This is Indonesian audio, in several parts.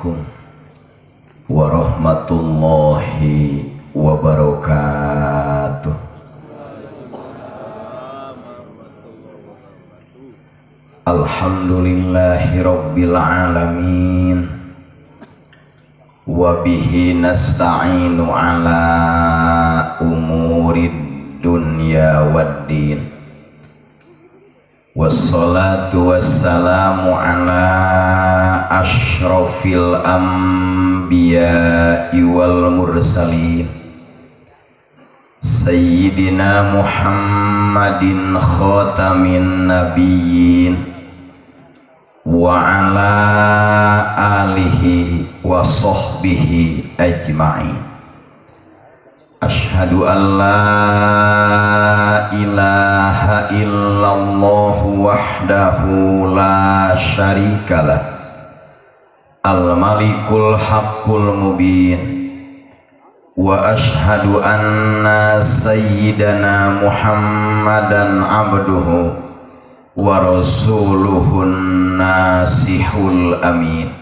Assalamualaikum warahmatullahi wabarakatuh. Alhamdulillahi rabbil alamin, wabihi nasta'inu ala umurid dunya waddin. Wassalatu wassalamu ala ashrafil anbiya'i wal mursalin Sayyidina Muhammadin khatamin nabiyyin wa ala alihi wa sahbihi ajma'in. Ashhadu an la ilaha illallah wahdahu la syarikalah al-malikul haqqul mubin, wa ashhadu anna sayyidana Muhammadan abduhu wa rasuluhun nasihul amin.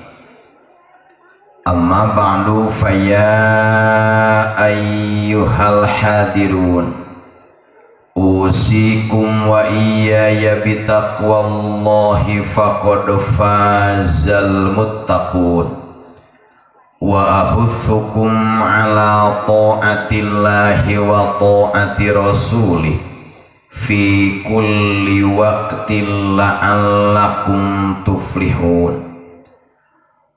Amma ba'du faya ayyuhal hadirun, usikum wa iyaya bitaqwallahi faqad fazal muttaqun, wa ahuthukum ala ta'atillahi wa ta'ati rasulih fi kulli waqtin la'allakum tuflihun.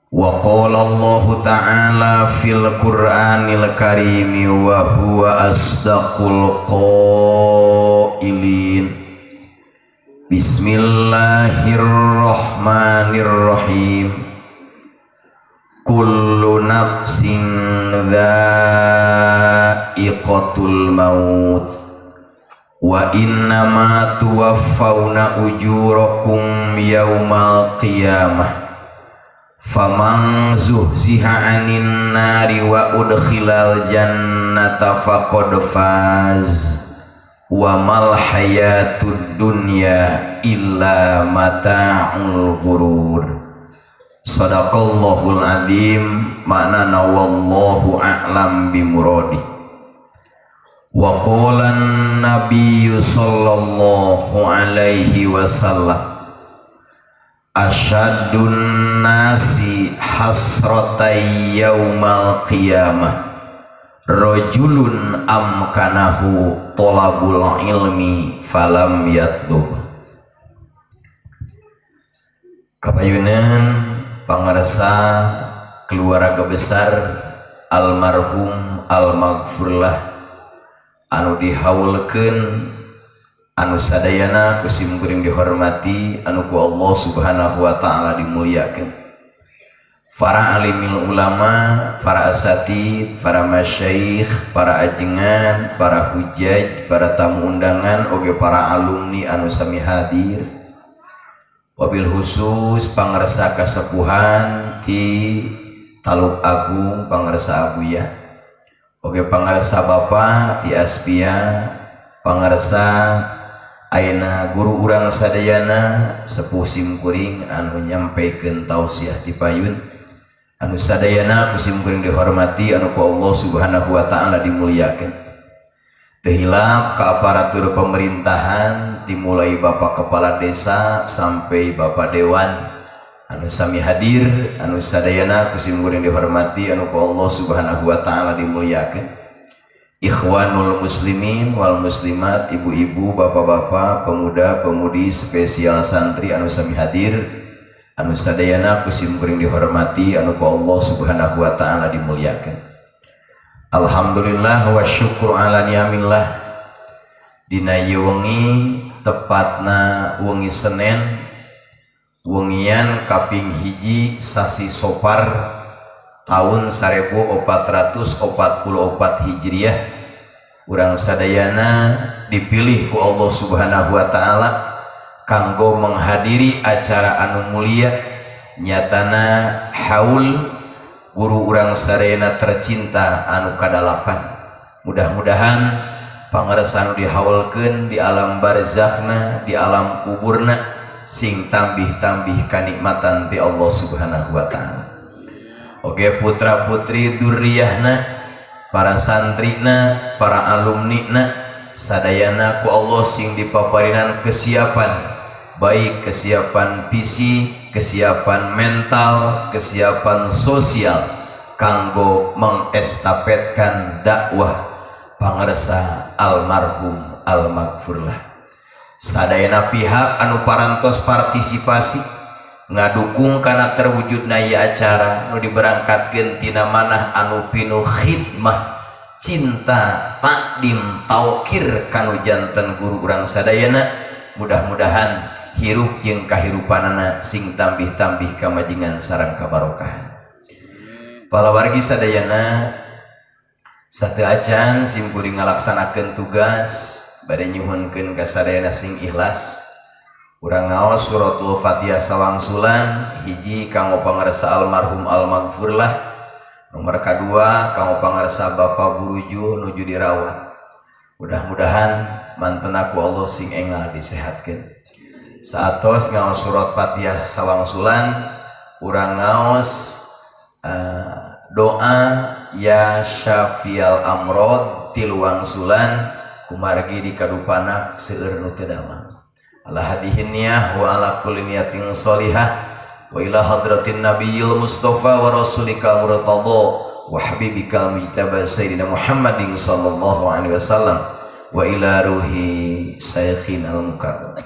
Wa qala Allahu ta'ala fil Qur'anil Karim wa huwa asdaqul qailin. Bismillahirrahmanirrahim. Kullu nafsin dha'iqatul maut wa innama tuwaffawna ujurakum yawmal qiyamah. Faman zuhziha 'anil nari wa udkhilal jannata faqad faz wa mal hayatud dunya illa mata'ul ghurur. Sadaqallahul adzim. Maknana wallahu a'lam bimuradi. Wa qala an-nabiyyu sallallahu alaihi wasallam, asyadun nasi hasratai yaumal qiyamah rajulun amkanahu tolabul ilmi falam yatlub. Kapayunan pangarsa keluarga besar almarhum almaghfurlah anu dihaulkeun, anu sadayana kusim kuring dihormati, anu ku Allah subhanahu wa ta'ala dimuliakan. Para alimil ulama, para asatid, para masyaikh, para ajengan, para hujaj, para tamu undangan, oge para alumni anu sami hadir. Wabil khusus pangarsa kasepuhan ti Taluk Agung, pangarsa Abuya, oge pangarsa Bapak ti Aspia, pangarsa ayeuna guru urang sadayana sepuh simkuring anu nyampaikeun tausiah ti payun, anu sadayana ku simkuring dihormati, anu ku Allah subhanahu wa ta'ala dimuliakan. Teu hilap ka aparatur pemerintahan dimulai Bapak Kepala Desa sampai Bapak Dewan anu sami hadir, anu sadayana ku simkuring dihormati, anu ku Allah subhanahu wa ta'ala dimuliakan. Ikhwanul muslimin wal muslimat, ibu-ibu, bapak-bapak, pemuda-pemudi, spesial santri anu sami hadir, anu sadayana kusim kuring dihormati, anu ku Allah subhanahu wa ta'ala dimuliakan. Alhamdulillah wa syukur ala ni'amillah. Dina ieu wengi tepatna wengi Senen, wengian kaping hiji sasi Sopar tahun 1444 Hijriah, urang sadayana dipilih ku Allah subhanahu wa ta'ala kanggo menghadiri acara anu mulia nyatana haul guru urang sadayana tercinta anu kadalapan. Mudah-mudahan pangarsa anu dihaulkeun di alam barzakhna, di alam kuburna sing tambih-tambih kanikmatan ti Allah subhanahu wa ta'ala. oge putra-putri durriyahna, para santrina, para alumnina sadayana ku Allah sing dipaparinan kesiapan, baik kesiapan fisik, kesiapan mental, kesiapan sosial kanggo mengestafetkan dakwah pangarsa almarhum almaghfurlah. Sadayana pihak anu parantos partisipasi ngadukung kana terwujudna ieu acara nu diberangkatkeun tina manah anu pinuh khidmah, cinta, takdim, taukir kanu janten guru urang sadayana. Mudah-mudahan hirup jeung kahirupanana sing tambih-tambih kamajingan sareng kabarokahan. Palawargi sadayana sateu acan simkuring ngalaksanakeun tugas bade nyuhunkeun ka sadayana sing ikhlas. Urang ngaos suratul Fatihah sawangsulan, hiji kanggo pangarsa almarhum almaghfurlah, nomor kedua kanggo pangarsa Bapak Buruju nuju dirawat. Mudah-mudahan mantenna ku Allah sing engal disehatkeun. Saatos ngaos surat Fatihah sawangsulan, urang ngaos doa ya syafial amrod tiluangsulan kumargi di kadupana seueur nu teu damang. Ala hadihin niyah wa ala kulli niyatin sholihah wa ila hadratin nabiyil mustafa wa rasulika murtada wa habibika mujtaba sayyidina Muhammadin sallallahu alaihi wasallam wa ila ruhi syaikhin al-mukarram.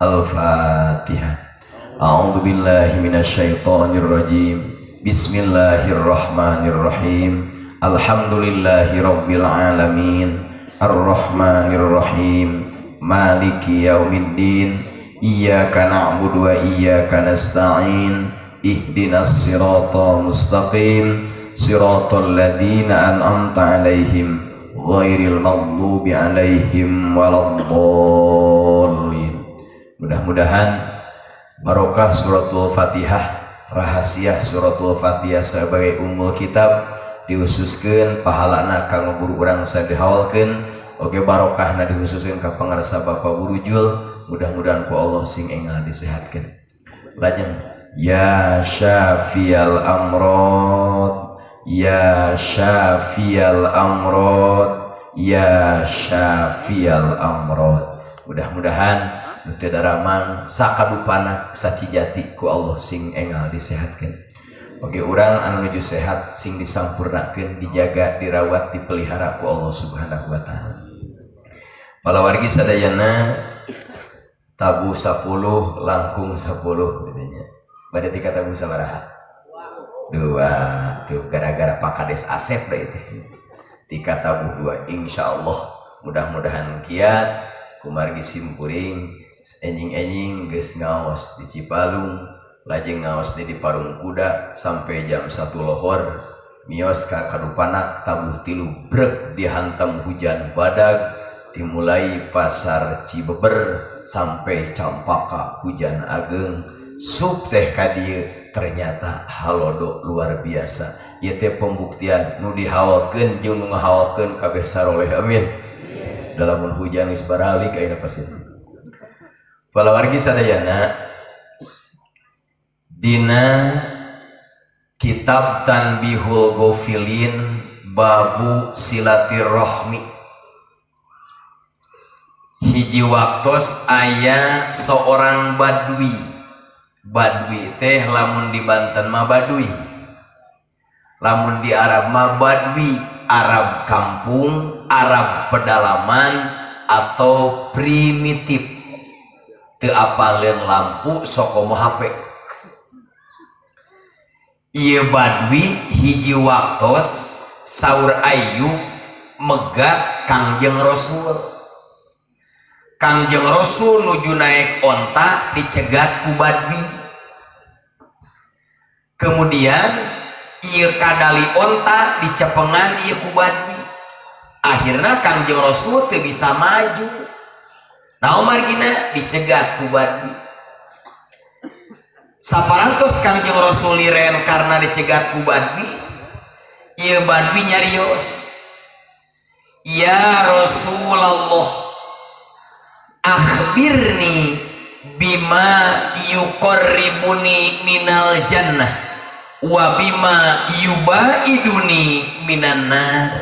Al-Fatihah. A'udzu billahi minasyaitonir rajim. Bismillahirrahmanirrahim. Alhamdulillahi rabbil alamin. Ar-Rahmanir Rahim. Maliki yaumiddin. Iyyaka na'budu wa iyyaka nasta'in. Ihdinas siratal mustaqim. Siratal ladzina an'amta 'alaihim ghairil maghdubi 'alaihim waladdallin. Mudah-mudahan barokah suratul Fatihah, rahasia suratul Fatihah sebagai ummul kitab diususkeun pahalana kanggo guru urang sadihawalkeun. Oge barokahna dihususkeun ka pangarsa Bapak Burujul. Mudah-mudahan ku Allah sing engal disehatkeun. Lajeng ya syafial amrod, ya syafial amrod, ya syafial amrod. Mudah-mudahan nu teu daramang sakadupana sacijati ku Allah sing engal disehatkeun. Oge urang anu nuju sehat sing disampurnakeun, dijaga, dirawat, dipelihara ku Allah Subhanahu wa taala. Palawargi sadayana tabu 10 langkung 10 katanya. Bade tika tabu sabaraha? 2. Tuh gara-gara Pak Kades Asep da itu. Tika tabu 2 insyaallah. Mudah-mudahan kiat kumargi simkuring enjing-enjing geus ngaos di Cipalung, lajeng ngaos di Parung Kuda sampai jam 1 lohor. Mios ka kadupanak tabuh 3 brek dihantam hujan badag. Dimulai pasar Cibeber sampai Campaka hujan ageng. Sup teh ka dieu ternyata halodo luar biasa. Ieu teh pembuktian nu dihawalkeun jeung nu ngahawalkeun kabeh saroleh amin. Dalam hujan geus baralik ayeuna pasti. Palawargi sadayana dina kitab Tanbihul Ghafilin babu silaturahmi hiji waktos aya seorang badui. Badui teh lamun di Banten mah badui, lamun di Arab mah badui. Arab kampung, Arab pedalaman atau primitif, teu apaleun lampu sokomo HP. Ieu badui hiji waktos saur Ayyub megat Kangjeng Rasul. Kangjeng Rasul nuju naik onta dicegat ku badui. Kemudian ieu kadali onta dicepengan ieu ku badui. Akhirna Kangjeng Rasul teu bisa maju. Naon margina dicegat ku badui. Saparantos Kangjeng Rasul liren karena dicegat ku badui. Ieu badui nyarios. Ya Rasulullah, akhbirni bima yuqarribuni minal jannah. wabima yubaiduni minanar.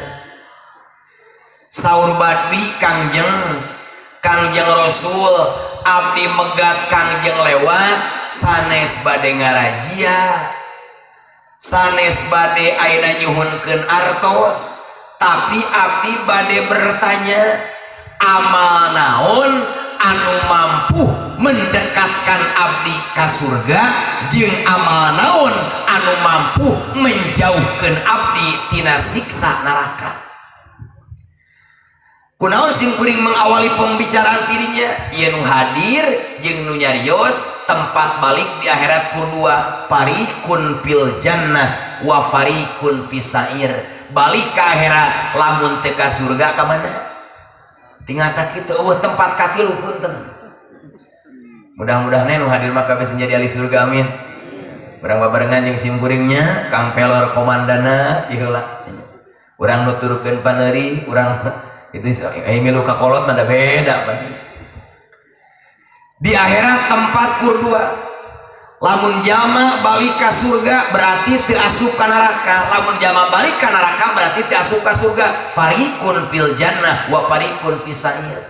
Saur Badwi Kangjeng Rasul, abdi megat Kangjeng lewat sanes bade ngarajia, sanes bade ayeuna nyuhunkeun artos, tapi abdi bade bertanya, amal naon anu mampu mendekatkan abdi ka surga, jeung amal naon anu mampu menjauhkeun abdi tina siksa neraka. Kunaon simkuring mengawali pembicaraan dirinya, ieu nu hadir jeung nu nyarios tempat balik di akhirat kurdua, parikun fil jannah wa farikun pisair. Balik ke akhirat lamun teu ka surga ka mana? Tinggal sakitu eueuh tempat katilu punten. Mudah-mudahan nu hadir maka bisa jadi ahli surga, amin. Urang babarengan jeung simkuringnya Kang Pelor komandana ieu lah. Urang nuturkeun paneuri, urang itu milu kakolot mana beda di akhirat tempat kurdua. Lamun jama balik ke surga berarti teu asup ka neraka, lamun jama balik ka neraka berarti teu asup ka surga. Farikun fil jannah wa farikun pisair.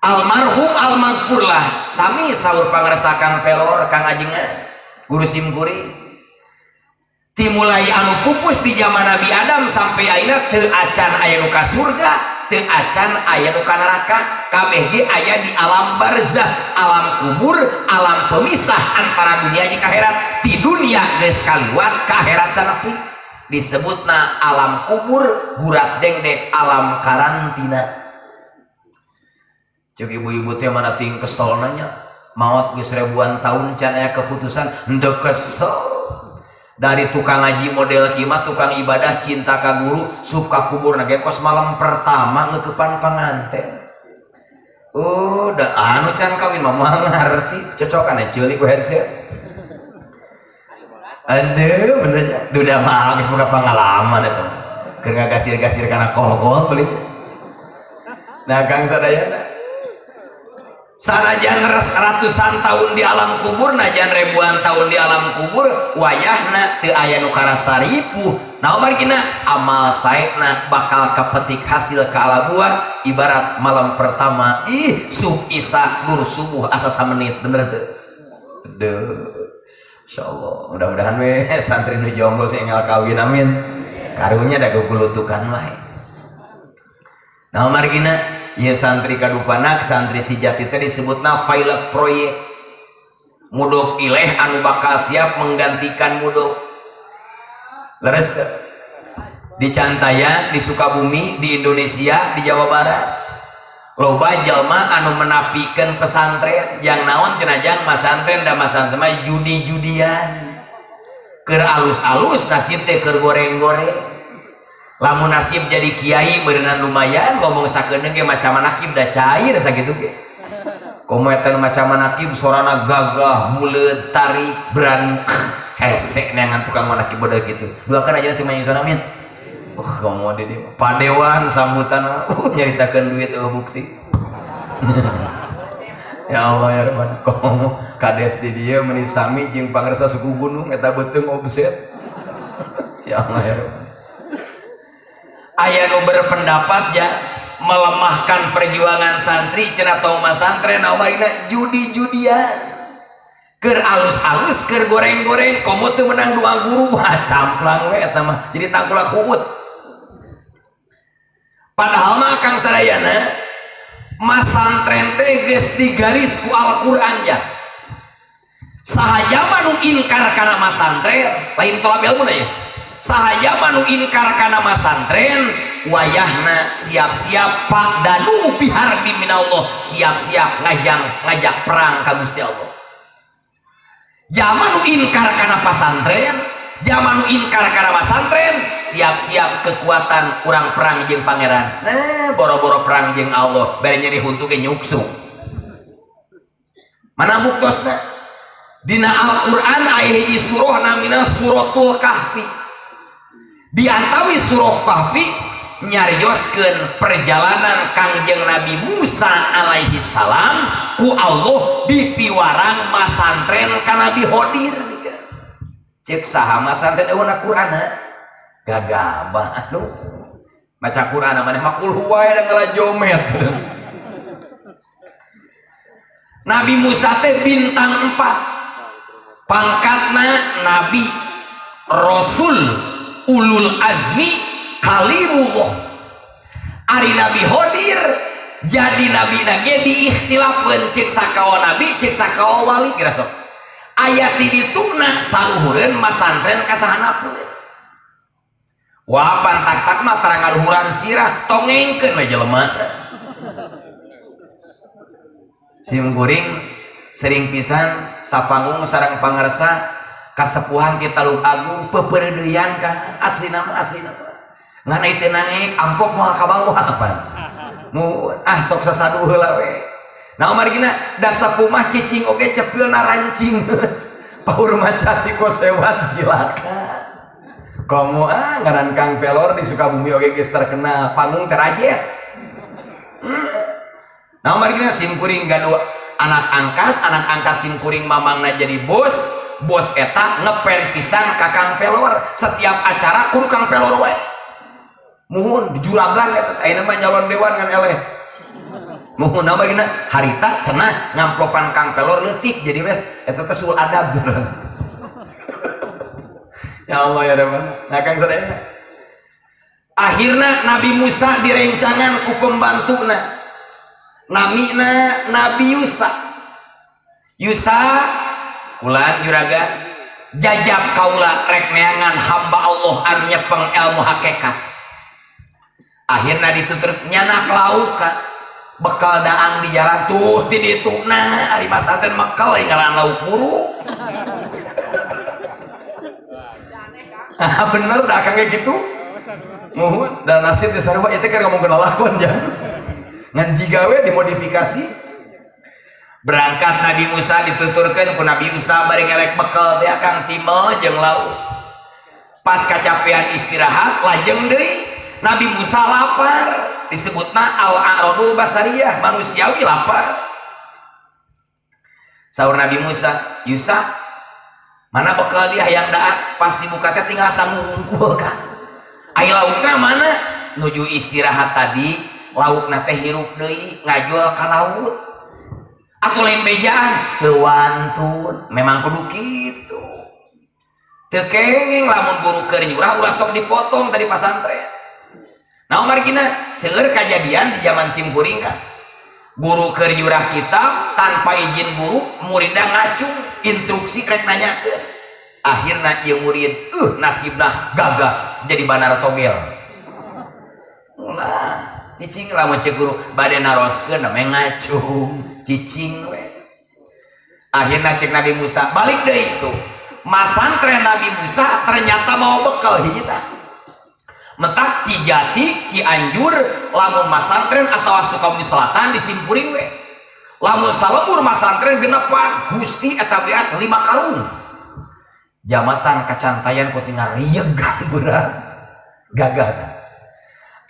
Almarhum almagfurlah sami saur pangarsa Kang Pelor Kang Ajengan guru simkuring, dimulai anu pupus di zaman Nabi Adam sampai ayeuna teu acan aya nu ka surga, teu acan aya nu ka neraka, kabeh ge aya di alam barzah, alam kubur, alam pemisah antara dunia jeung akhirat. Di dunia geus kaliwat, ka akhirat canapi disebutna alam kubur, gurat dengdek alam karantina. Ceuk ibu-ibu teh mana ting kesel nanya, maot geus ribuan tahun can aya keputusan, henteu kesel. Dari tukang ngaji model kimat, tukang ibadah cinta ka guru, suka kubur nage kos malam pertama ngeukepan panganten. Da anu can kawin mah moal ngarti, cocokan ceulik ku headset. Aduh bener duda mah geus boga pangalaman eta. Keur ngagasir-gasir kana kohol beli. Nah Kang sadayana sanajan ratusan tahun di alam kubur, najan ribuan tahun di alam kubur, wayahna teu aya nu karasa ripuh. Naon margina amal saena bakal kapetik hasil ka ala buah ibarat malam pertama sub isa dur subuh asa samenit, bener teu? Insyaallah mudah-mudahan we santri nu jomblo seengal kawin, amin. Karunya da gugulutukan wae. Naon margina ieu santri kadupanak santri sejati teh disebutna pilot proyek mudok ileh anu bakal siap menggantikan mudok. Leres teh di Cantaya, di Sukabumi, di Indonesia, di Jawa Barat loba jalma anu menapikeun pesantren yang naon cenah jang masantren da masantren mah judi-judian. Keur alus-alus nasib teh keur goreng-goreng. Lamun nasib jadi kiai berenang lumayan, ngomong sakeuneu ge macam nakib da cair sakitu ge. Komo eta macam nakib sorana gagah, muleud, tarik, berani, hese neangan tukang manakib bodoh gitu. Duakeun aja si Mayusan, amin. Komo di dieu padewan sambutan nyaritakeun duit bukti. Ya Allah ya Rahman, komo kades di dieu meuni sami jeung pangarsa suku gunung eta beuteung offset. Ya Allah ya Rahman. Aya nu berpendapat ya melemahkan perjuangan santri cenah tauma santren naumana judi-judian. Keur alus-alus, keur goreng-goreng, komo teu menang dua guru, camplang we eta mah jadi tangkulak uut. Padahal mah Kang sadayana masantren teh geus digaris ku Al-Qur'an ya. Sahaja manu inkar kana masantren, lain tolak ilmu ya. Sahaja manu inkar kana masantren, wayahna siap-siap pak danu biharbi minallah, siap-siap ngajak perang ka Gusti Allah. Jamanu inkar kana pasantren, jamanu inkar kana masantren, siap-siap kekuatan urang perang jeung pangeran. Nah, boro-boro perang jeung Allah, bari nyeri huntu ge nyuksuk. Mana buktosna? Dina Al-Qur'an aya hiji surah namina Suratul Kahfi. Di antawi surah Kahfi nyarioskeun perjalanan Kangjeng Nabi Musa alaihi salam ku Allah di piwarang masantren ka Nabi Khodir. cek saha masantren eueuna Qur'ana gagabah aduh baca Qur'ana maneh mah kul huwa da ngalajomet. Nabi Musa teh bintang 4 pangkatna nabi rasul ulul azmi kalimullah. Ari Nabi Khodir jadi nabi nage diikhtilafkeun cek sakawa nabi cek sakawa wali kira sok ayat dituna saluhureun masantren ka sahanapeun wah pantak-tak mah terang luhuran sirah tongengkeun we jelema. Simkuring sering pisan sapangung sareng pangarsa kasepuhan kita Lug Agung pepereudeuyan kan aslina ngan teu naik ampok moal ka bawah apa mu sok sasadu heula we. Nah margina da sapu mah cicing oge cepilna rancing paur maca ti kosewan cilaka. Komo ngaran Kang Pelor di Sukabumi oge geus terkenal panggung terajet. Nah margina simkuring gaduh anak angkat simkuring mamangna jadi bos eta ngepen pisan ka Kang Pelor setiap acara kudu Kang Pelor we. Muhun di juragan eta ayeuna mah nyalon dewan ngan eleh. Muhun margina harita cenah ngamplopan Kang Pelor leutik jadi we eta teh sul adab. Ya Allah ya Rabbi. Nah Kang sadayana. Akhirna Nabi Musa direncangan ku pembantuna. Namina Nabi Yusa kulan juragan jajab kaula rek neangan hamba Allah anu nyepeng ilmu hakikat. Akhirna ditutur nyanak lauk bekal daang di jalan tuh ti dituna ari masaten mekal ngaran lauk buruk. Bener dah kang gitu. Muhun dan nasib di sarua itu kan ngomong kenal lakon jangan ngan jigawe dimodifikasi. Berangkat Nabi Musa dituturkan ku Nabi Musa bari ngelek bekal teh kang timel jeung lauk. Pas kacapean istirahat lajeng deui Nabi Musa lapar disebutna al-a'radul basariyah manusiawi lapar. Saur Nabi Musa Yusa mana bekal dia yang daat pas dibuka teh tinggal sangungkul kan ai laukna mana nuju istirahat tadi laukna teh hirup deui ngajual ka laut atuh lain bejaan teu wantun memang kudu kitu teu kengeng lamun guru keur nyurah ulah sok dipotong tadi pasantren. Nah margina seueur kajadian di zaman simkuring kan guru keur nyurah kitab tanpa izin guru muridna ngacung instruksi rek nanyakeun akhirna ieu murid nasibna gagah jadi banar togel ulah cicing lamun cek guru bade naroskeun na ngacung cicing we. Akhirna cek Nabi Musa balik deui itu masantren Nabi Musa ternyata mau bekal hiji tah mentak Cijati Cianjur lamun masantren atau Sukabumi Selatan di Simkuring we lamun salebur masantren genepan Gusti eta beas 5 karung jamatan kacantayan ku tinggal riegan berat gagah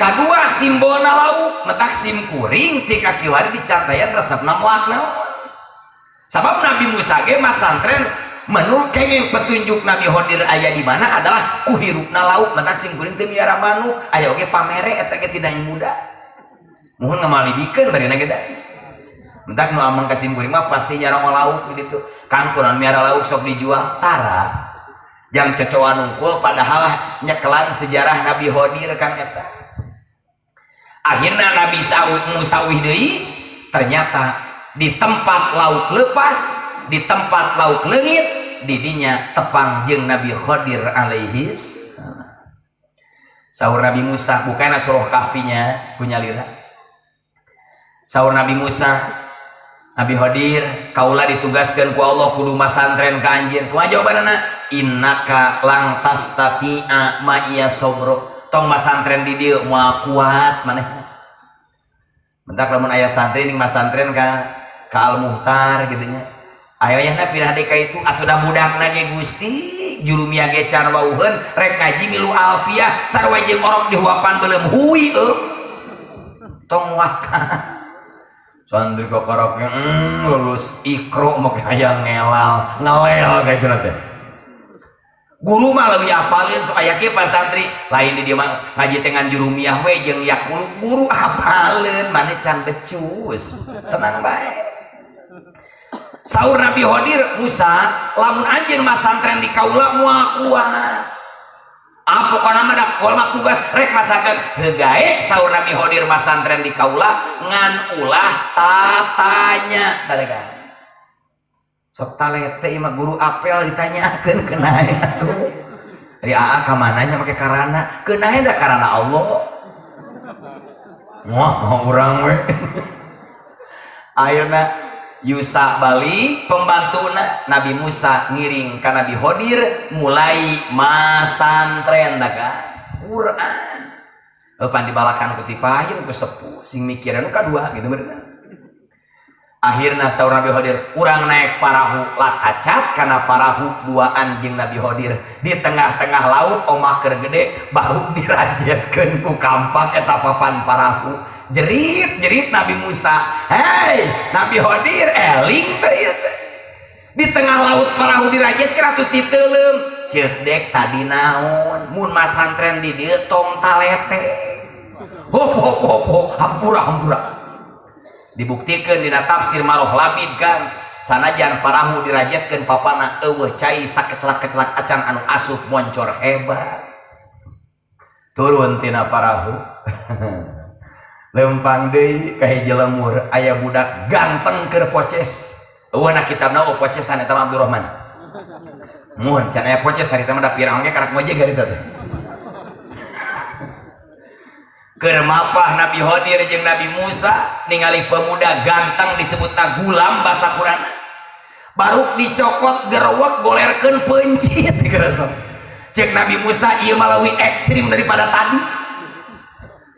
kadua simbolna lauk mentak Simkuring ti kakiwari dicantayan resepna melak naon sabab Nabi Musa ge masantren menurut kengeng petunjuk Nabi Khodir aya di mana adalah kuhirupna lauk mentak Simkuring teu miara manuk aya oge pamere eta ge tidak muda muhun ngamalibikeun bari nageda mentak nu amang ka Simkuring mah pasti nyara lauk gitu kan kurang miara lauk sok dijual tara jang cocoan unggul padahal nyekelan sejarah Nabi Khodir kan eta. Akhirna Nabi Musa deui ternyata di tempat lauk lepas di tempat lauk leungit didinya tepang jeung Nabi Khodir alaihi salam. Saur Nabi Musa bukan surah kahfinya punya lira. Saur Nabi Musa Nabi Khodir kaula ditugaskeun ku Allah kudu masantren ka anjeun. Kumaha jawabanna? Innaka lang tastati'a ma iya sabro. Tong masantren di dieu moal kuat manehna. Mentak lamun aya santri ning masantren ka Al Muhtar gitu nya. Ayeuna pindah deui ka itu atuh da budakna ge Gusti juru miage can wauheun rek ngaji milu alfiah sarua jeung orok dihuapan beuleum hui tong waka. Santri kokoroknya lulus ikro mau kayak ngelal ngelel kayak gitu nanti guru mah lebih apalin supaya kieu santri lain di dia mah ngaji dengan jurumiyah we jeung yakulu guru apalin mana can becus tenang bae. Saur Nabi Khidir Musa lamun anjeun masantren di kaula moal kuat apa kana mah dak mah tugas rek masakan hegae saur Nabi Khidir masantren di kaula ngan ulah tatanya talegan sok talete mah guru apel ditanyakeun kenae atuh ari aa ka mananya make karana kenae da karana Allah moal urang we ayeuna Yusa Bali pembantuna Nabi Musa ngiring ka Nabi Khidir mulai masantren da ka Quran pan dibalakan ku ti payun ku sepuh sing mikiran nu kadua gitu bener. Akhirna saur Nabi Khidir urang naik parahu lakacat karena parahu duaan jeung Nabi Khidir di tengah-tengah laut omah keur gede baru dirajetkeun ku kampak eta papan parahu jerit Nabi Musa hei Nabi Khidir eling teh ieu teh di tengah laut parahu dirajetkeun atuh ti teuleum ceuk dek tadi naon mun masantren di dieu tong talete hop hampura dibuktikan dina tafsir Maroh Labid kan sanajan parahu dirajetkeun papana eueuh cai sakecelak-kecelak acan anu asup moncor hebat turun tina parahu lempang deui ka hiji lemur aya budak ganteng keur poces eueuh na kitabna pocesan eta mah Abdurrahman mun can aya poces harita mah da pirang ge karak moje garita teh keur mapah Nabi Khidir jeung Nabi Musa ningali pemuda ganteng disebutna gulam basa Quran baru dicokot gerewek golerkeun pencit gerasa cek Nabi Musa ieu malawi ekstrim daripada tadi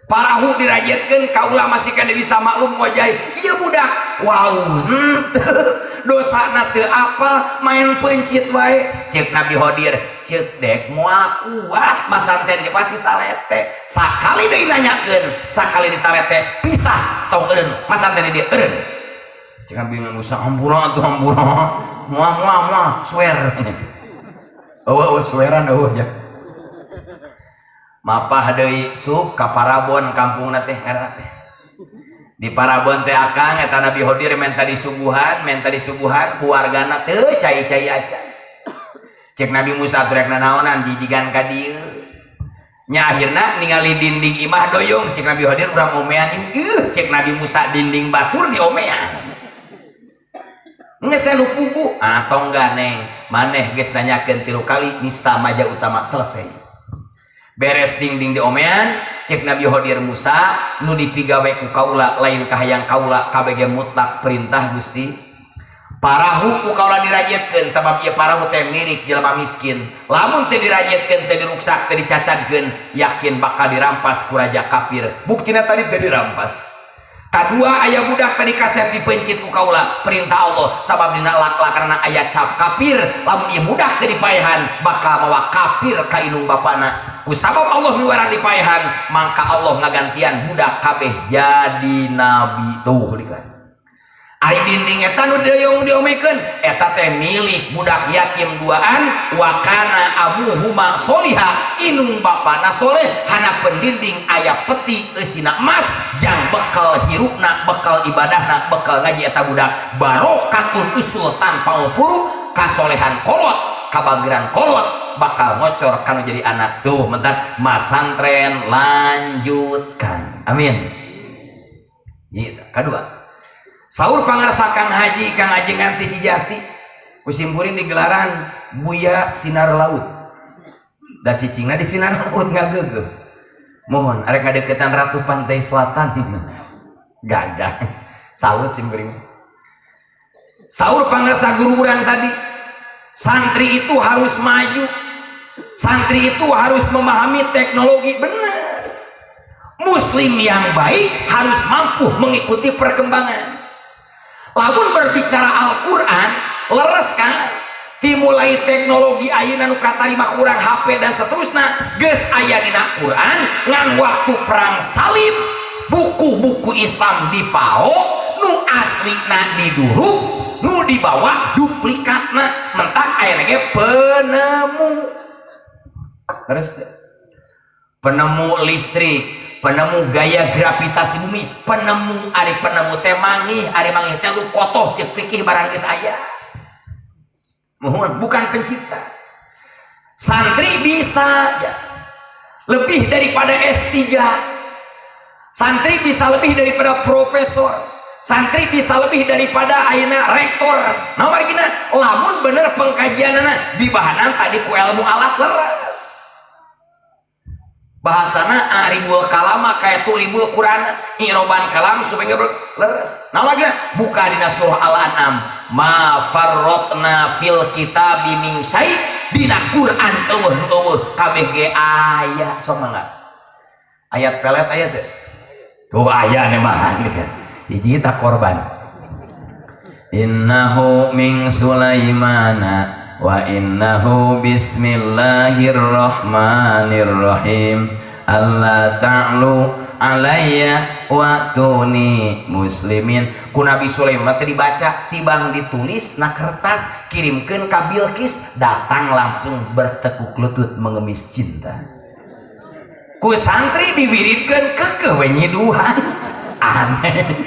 parahu dirajetkeun kaula masih kana bisa maklum wajah ieu budak wow dosana teu apa main pencit wae cek Nabi Khidir ceuk dek moal kuat masantren ge pasti talete sakali deui nanyakeun sakali ditalete pisah tong eureun masantren di eureun cek bingung Musa ampura tuh ampura moal swear eueuh swearan eueuh ya mapah deui sup ka Parabon kampungna teh ngaranna teh di Parabon teh akang eta Nabi Khidir menta disuguhan keluargana teu cai-cai acan cek Nabi Musa turek nanaonan jijigan ka dieu nya akhirna ningali dinding imah doyong cek Nabi Khidir urang omean cek Nabi Musa dinding batur di omean geus anu pugu tong ganeng maneh geus nanyakeun 3 kali nista maja utama selesai beres dinding di omean cek Nabi Khidir Musa nu dipigawe ku kaula lain kahayang kaula kabege mutlak perintah Gusti parahu ku kaula dirajetkeun sabab ieu parahu teh milik jelema miskin lamun teu dirajetkeun teu diruksak teu dicacadkeun yakin bakal dirampas ku raja kafir buktina tadi teu dirampas kadua aya budak tadi kaset dipencit ku kaula perintah Allah sabab dina lakarna aya cap kafir lamun ieu budak teu dipaehan bakal mawa kafir ka indung bapana ku sabab Allah miwarang dipaehan mangka Allah ngagantian budak kabeh jadi nabi tuh dikan ari dinding eta nu doyong diomekeun eta teh milik budak yatim duaan wa kana abuhuma soliha indung bapana soleh hanapeun dinding aya peti eusina emas jang bekal hirupna bekal ibadahna bekal ngaji eta budak barokatun usul tanpa upuru kasolehan kolot kabageran kolot bakal ngocor kanu jadi anak tuh mentak masantren lanjutkan amin gitu kadua saur pangarsa Kang Haji Kang Ajengan ti Cijati kusimpurin di gelaran Buya Sinar Laut da cicingna di Sinar Laut ngageugeum mohon arek ngadeukeutan Ratu Pantai Selatan gagah salut simkuring saur pangarsa guru urang tadi santri itu harus maju santri itu harus memahami teknologi benar muslim yang baik harus mampu mengikuti perkembangan lamun berbicara Al-Quran leres kan dimulai teknologi ayeuna nu katarima kurang HP dan seterusnya geus aya dina Quran ngan waktu perang salib buku-buku Islam dipao nu aslina diduruk nu dibawa duplikatna mentak aya ge penemu Terus penemu listrik, penemu gaya gravitasi bumi, penemu teh manggih, ari manggih teh lu kotoh cek pikir barang geus aya. Mohon bukan pencipta. Santri bisa ya, lebih daripada S3. Santri bisa lebih daripada profesor. Santri bisa lebih daripada ayeuna rektor. Nah margina lamun bener pengkajianana dibahanan tadi ku ilmu alat leres. Bahasana aribul kalama kayak tulibul Quran, iroban kalam supaya leres. Nah margina buka dina surah Al-An'am, ma farrotna fil kitabi min syai', dina Quran eueuh kabeh ge aya. Sok mangga ayat pelet ayat teh tuh aya nemahan ya. Hiji tak korban. Innahu min Sulaimana wa innahu bismillahirrahmanirrahim. Allah ta'lu alayya wa tuni muslimin. Ku Nabi Sulaiman tadi dibaca tibang ditulis na kertas kirimkeun ka Bilqis, datang langsung bertekuk lutut mengemis cinta. Ku santri diwiridkeun keukeuh we nyiduhan. Aneh.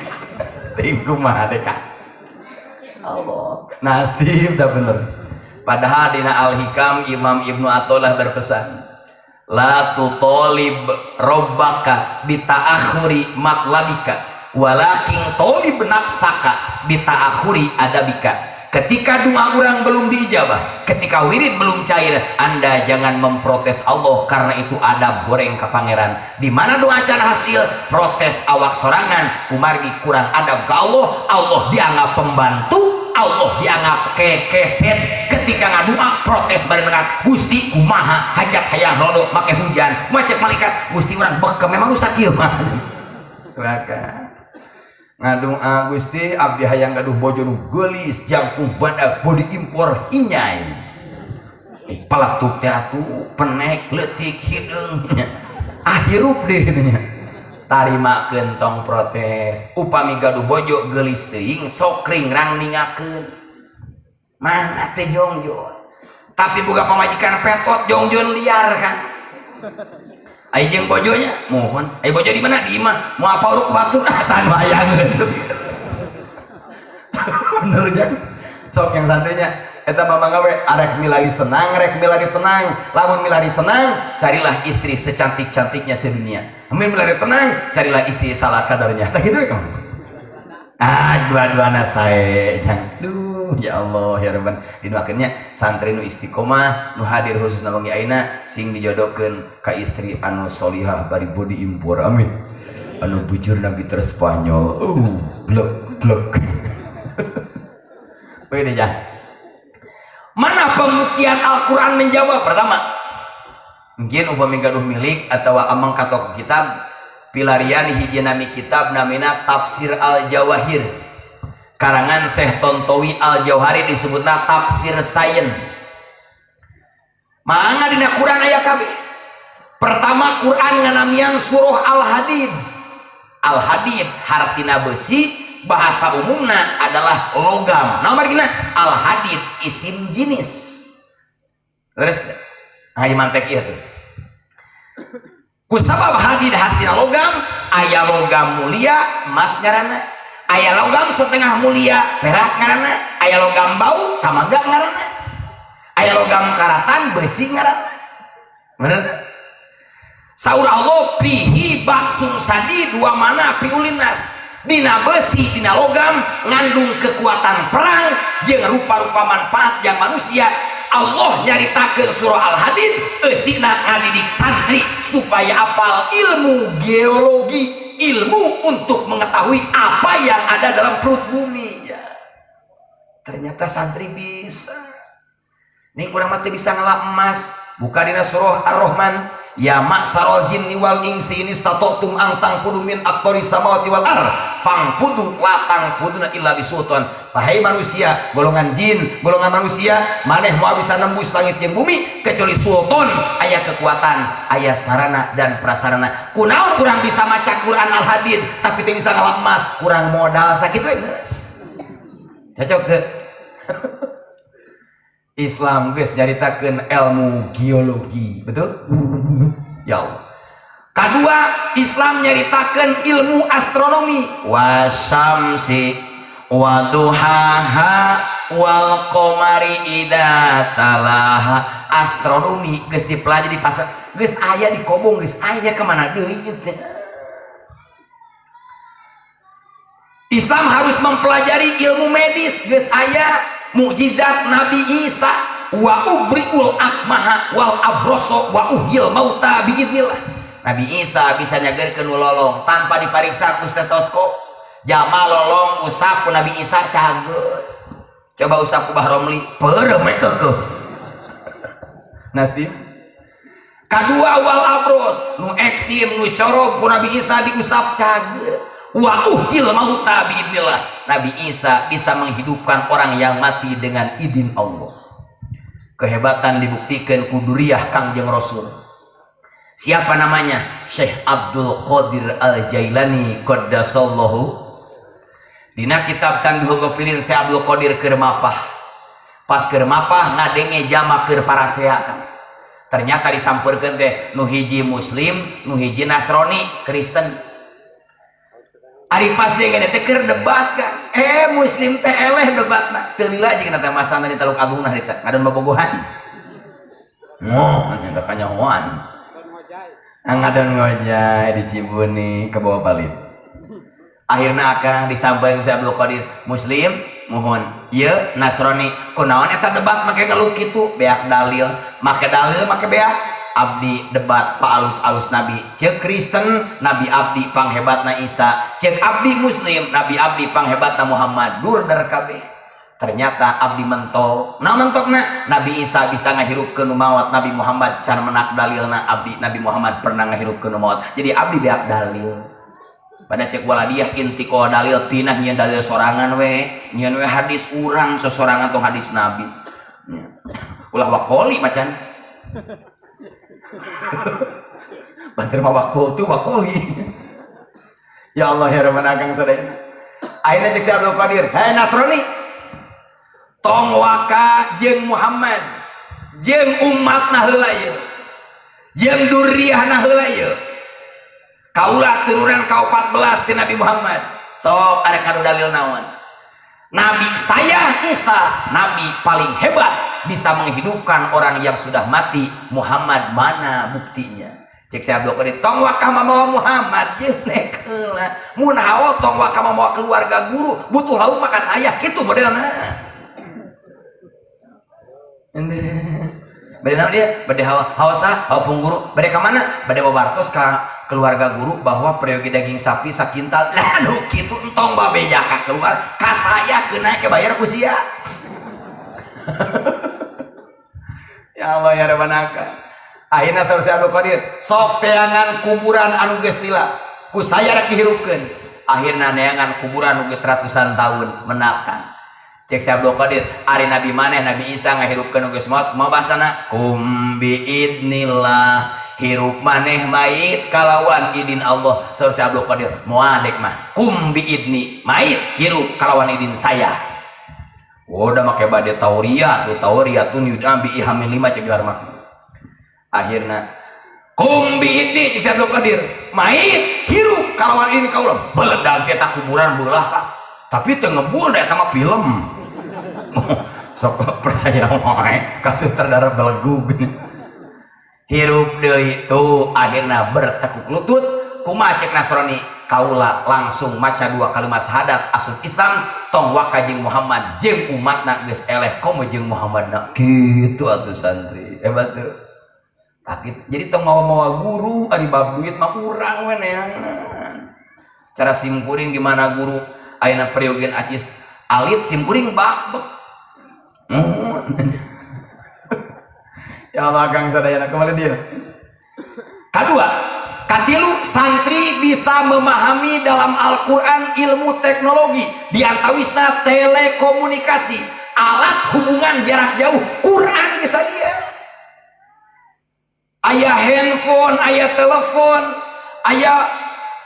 Tingku mah deka Allah nasib dah bener. Padahal dina Al-Hikam Imam Ibnu Athaillah berpesan, la tutolib robbaka bita'akhuri matlabika walakin tolib nafsaka bita'akhuri adabika. Ketika doa orang belum diijabah, ketika wirid belum cair, Anda jangan memprotes Allah karena itu adab goreng ke pangeran. Di mana doa can hasil, protes awak sorangan, kumargi kurang adab ke Allah, Allah dianggap pembantu, Allah dianggap kekeset. Ketika ngadua protes bareng dengan Gusti kumaha hajat hayang rodo make hujan, macet malaikat Gusti orang beke memang rusak ieu mah. Ngadua Gusti abdi hayang gaduh bojo nu geulis jangkung badak bodi impor hinyai palatuk teh atuh penek leutik hideung ahirup deh nya tarimakeun tong protes. Upami gaduh bojo geulis teuing sok ringrang ningakeun mana teh jongjon, tapi boga pamajikan petot jongjon liar kan. Ai jeung bojonya mohon, ai bojo di mana? Di imah. Mau apa uruk batur asan wayangeun. Bener jan. Sok yang santrinya eta mamangga we arek milari senang, rek milari tenang. Lamun milari senang, carilah istri secantik-cantiknya sedunia. Amun milari tenang, carilah istri salah kadarnya. Tah kitu kan. Dua-duana sae. Duh, ya Allah ya Rabban. Didoakeunnya santri nu istiqomah nu hadir khususna wengi ayeuna sing dijodohkeun ka istri anu solihah bari bodi impor. Amin. Anu bujurna gitar Spanyol. Blok. Begini ya. Mana pembuktian Al-Qur'an menjawab? Pertama, mungkin upami gaduh milik atawa amang katok kitab pilarian hiji nami kitab namina Tafsir Al-Jawahir karangan Syekh Tontowi Al-Jauhari disebutna tafsir sayen. Mangga dina Quran aya kabeh. Pertama Quran nganamian surah Al-Hadid. Al-Hadid hartina besi, bahasa umumna adalah logam. Nah margina Al-Hadid isim jinis. Leres hayu mantek ieu tuh. Kusabab hadid hastina logam, aya logam mulia emas ngaranna, aya logam setengah mulia perak ngaranna, aya logam bau tamaga ngaranna, aya logam karatan besi ngaranna. Bener? Saur Allah fihi baksum sadi dua mana piulinas. Dina besi dina logam ngandung kekuatan perang jeung rupa-rupa manfaat yang manusia. Allah nyaritakeun surah Al-Hadid eusina ngadidik santri supaya apal ilmu geologi, ilmu untuk mengetahui apa yang ada dalam perut bumi ya. Ternyata santri bisa. Nih kurang mati bisa ngelak emas. Buka dina surah Ar-Rahman, ya ma'sarul jinni wal insi in istata'tum an tanfudu min aqtaris samawati wal ardh fangfudu la tanfuduna illa bisultan. Wahai manusia, golongan jin, golongan manusia, maneh mau bisa nembus langit jeung bumi kecuali sultan, aya kekuatan, aya sarana dan prasarana. Kunaon kurang bisa maca Quran Al-Hadid tapi teu bisa ngalap emas, kurang modal sakitu geus. Cocok teu? Islam geus nyaritakeun ilmu geologi, betul? Ya Allah. Kedua, Islam nyaritakeun ilmu astronomi, wasamsi waduhaha wal qamari idza talaha. Astronomi geus dipelajari di pasar, geus aya di kobong, geus aya kemana deui. Islam harus mempelajari ilmu medis, geus aya mukjizat Nabi Isa, wa ubriul akmaha wal abroso wa uhil mauta biidnillah. Nabi Isa bisa nyagerkeun lolong tanpa dipariksa ku stetoskop. Jama lolong usap ku Nabi Isa cageut. Coba usap ku Bah Romli, peureum keukeuh. Nasib. Kadua wal abros, nu eksim nu corog ku Nabi Isa diusap cageut. Wa uhil mauta biidnillah. Nabi Isa bisa menghidupkan orang yang mati dengan izin Allah. Kehebatan dibuktikan kuduriyah Kangjeng Rasul. Siapa namanya? Syekh Abdul Qadir Al-Jailani qaddasallahu. Dina kitab Tanbihul Ghafilin Syekh Abdul Qadir keur mapah. Pas keur mapah ngadenge jama keur parasea kan. Ternyata disampurkeun teh nu hiji muslim, nu hiji Nasrani, Kristen. Ari pas dia teh keur debat kan. Muslim teh eleh debatna. Teu lila jeung teh masana di Taluk Agung nah eta. Ngadan bobogohan. Nya kanyahoan. Ngadan ngojay di Cibuni ke bawah palit. Akhirna akan disampaikan ku Abdul Qadir, muslim mohon ieu Nasrani kunaon eta debat make ngeluh kitu beak dalil make beak abdi debat pa alus-alus Nabi ceuk Kristen Nabi abdi panghebatna Isa ceuk abdi muslim Nabi abdi panghebatna Muhammad dur dar kabeh. Ternyata abdi mentok nah mentokna Nabi Isa bisa ngahirupkeun nu maot Nabi Muhammad can menak dalilna abdi Nabi Muhammad pernah ngahirupkeun nu maot jadi abdi beak dalil pada cek waladiah inti ko dalil tinah nyeun dalil sorangan we nyeun we hadis urang sosorangan tong hadis Nabi ulah wakoli macan banter mah wakol tu wakoli. Ya Allah ya Rahman Agang sadayana ayeuna cek si Abdul Qadir hei Nasrani tong waka jeung Muhammad jeung umatna heula ieu jeung duriyahna heula ieu kaulah turunan kau 14 ti Nabi Muhammad sok arek anu dalil naon Nabi saya Isa Nabi paling hebat bisa menghidupkan orang yang sudah mati. Muhammad mana buktinya cek saya Abdul Qadir tong waka mamawa Muhammad jeung nek heula mun hawa tong waka mamawa keluarga guru butuh lauk maka saya kitu modelna. Bade naon dia? Bade hawa sah, hawa pungguru. Bade ka mana? Bade babartos ka keluarga guru bahwa peryogi daging sapi sakintal. Lah nu kitu entong babe jaka keluar ka saya keuna ke bayar ku sia. Ya Allah ya Rabbana. Ayeuna saur Abdul Qadir, sok teangan kuburan anu geus lila. Ku saya rek dihirupkeun. Akhirna neangan kuburan anu geus ratusan tahun menakan. Cek si Abdul Qadir ari Nabi maneh Nabi Isa ngahirupkeun geus maot mau basana kum bi idnillah hirup maneh mayit kalawan idin Allah. Saur si Abdul Qadir moal dek mah kum bi idni mayit hirup kalawan idin saya. Udah make bade tauriyah tuh tauriyatun yudam bi ihamil 5 cek harmat. Akhirna kum bi idni cek si Abdul Qadir mayit hirup kalawan idin kaula beledag eta kuburan beulah Kak. Tapi teu ngebul da eta mah film. Sok percaya wae kasih terdarah belegu hirup deui tuh akhirna bertekuk lutut kumaha cek Nasrani kaula langsung maca 2 kalimat syahadat asup Islam tong waka jeung Muhammad jeung umatna geus eleh komo jeung Muhammadna kitu atuh santri hebat tuh sakit jadi tong mawa guru ari bab duit mah urang we neangan cara simkuring gimana guru ayeuna peryogian acis alit simkuring bak ya Allah Kang sadayana kembali dia. Kedua, katilu santri bisa memahami dalam Al-Quran ilmu teknologi diantawisna telekomunikasi alat hubungan jarak jauh Quran bisa dia aya handphone aya telepon aya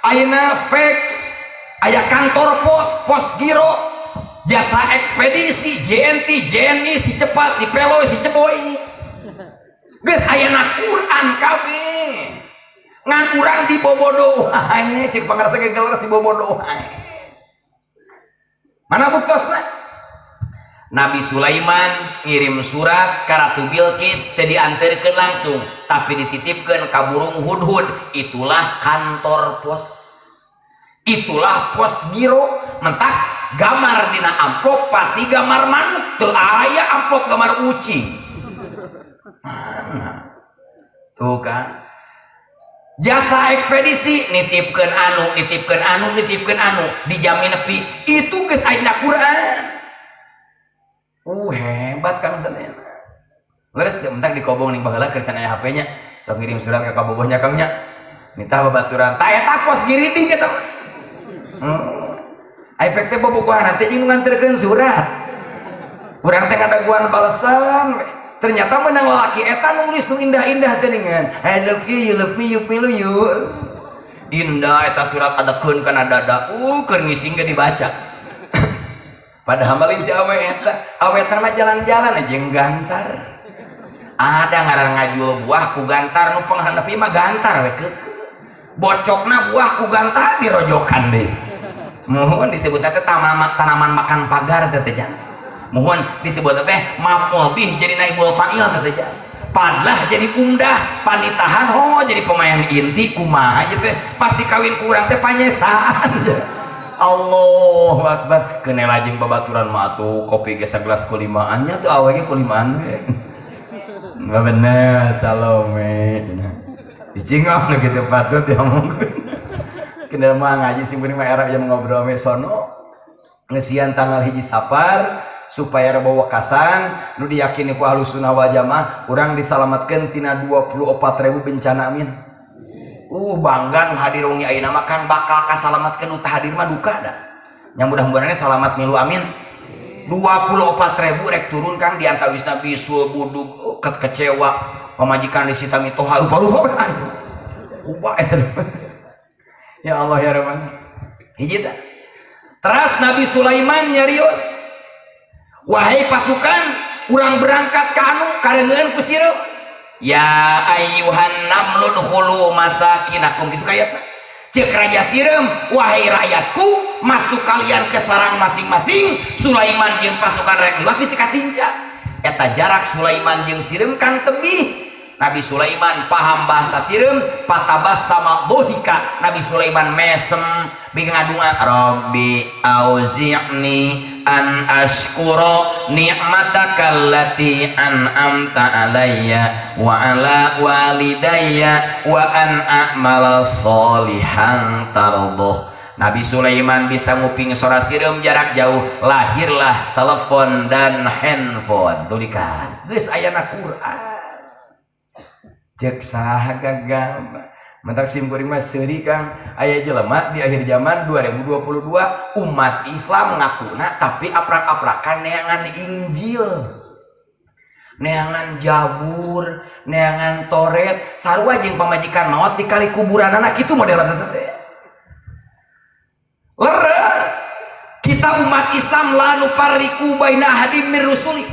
ayeuna fax aya kantor pos giro jasa ekspedisi JNT JNI si cepat si Pelo si Ceboy geus ayana Quran kabeh ngan urang dibobodo wae cek pangarasa gegeler si bobodo wae mana buktosna Nabi Sulaiman ngirim surat ka Ratu Bilqis teu dianterkeun langsung tapi dititipkeun ka burung hudhud itulah kantor pos itulah pos giro mentak gambar dina amplop pasti gambar manuk teu aya amplop gambar ucing mana tuh kan jasa ekspedisi nitipkeun anu dijamin nepi itu geus aya Quran hebat kan sana leres teh mentak dikobong ning baheula keur can aya HP-nya sok ngirim surat ka kabogohnya kangnya minta babaturan ta eta pos giriding eta efek teh bobogohan nanti jeung nganterkeun surat urang teh ngadaguan balesan ternyata menang lalaki eta nulis nu indah-indah teh dengan I love you love me you pilu you indah eta surat adakeun kana dada keur ngising ge dibaca padahal malin teh awe eta mah jalan-jalan aja jeung gantar ada ngaran ngajual buah ku gantar nu panghandap mah gantar we bocokna buah ku gantar dirojokan deui mohon disebut teh tanaman makan pagar teh jangan mohon disebut teh mapolbih jadi naibul fa'il teh jangan padlah jadi umdah panitahan jadi pemain inti kumaha aja teh pasti kawin kurang teh panyesaan Allahu Akbar keun lajeng babaturan mah atuh kopi ge sagelas kulimaan nya tuh awe ge kulimaan we bener salome dicingong gitu patut ya mungkin kena mah ngaji sing beuring mah era yang ngobrol we sono ngesian tanggal 1 Sapar supaya rebo wekasan nu diyakini ku Ahlus Sunnah wal Jamaah urang disalamatkeun tina 24.000 bencana amin bangga nu hadir wong ayeuna mah kan bakal kasalamatkeun nu tah hadir mah duka da yang mudah-mudahan salamat milu amin 24.000 rek turun kang di antawisna bisul budug kecewa pamajikan disita mitoha rupa-rupa ubah eta ya Allah ya Rahman hiji tah teras Nabi Sulaiman nyarios wahai pasukan urang berangkat ka anu karengeun ku sireu ya ayyuhan namlu dukhulu masakinakum gitu kayakna cek raja Sireum wahai rakyatku masuk kalian ke sarang masing-masing Sulaiman jeung pasukan rek liwat bisi katinca eta jarak Sulaiman jeung Sireum kan tebih Nabi Sulaiman paham bahasa Sireum patabas sama bohika Nabi Sulaiman mesem bikin ngadungan Rabbi auzi'ni an ashkura ni'mataka allati an'amta alayya wa ala walidayya wa an a'mala sholihan tardoh. Nabi Sulaiman bisa nguping suara Sireum jarak jauh lahirlah telepon dan handphone tulikan geus ayana Quran cek saha gagal mentak simkuring mah seuri kang aya jelema di akhir zaman 2022 umat Islam ngakuna tapi aprak-aprakan neangan Injil neangan Jabur neangan Toret sarua jeung pamajikan maot di kali kuburan anak itu model teh leres kita umat Islam la nufarriqu baina ahadin mir rusuli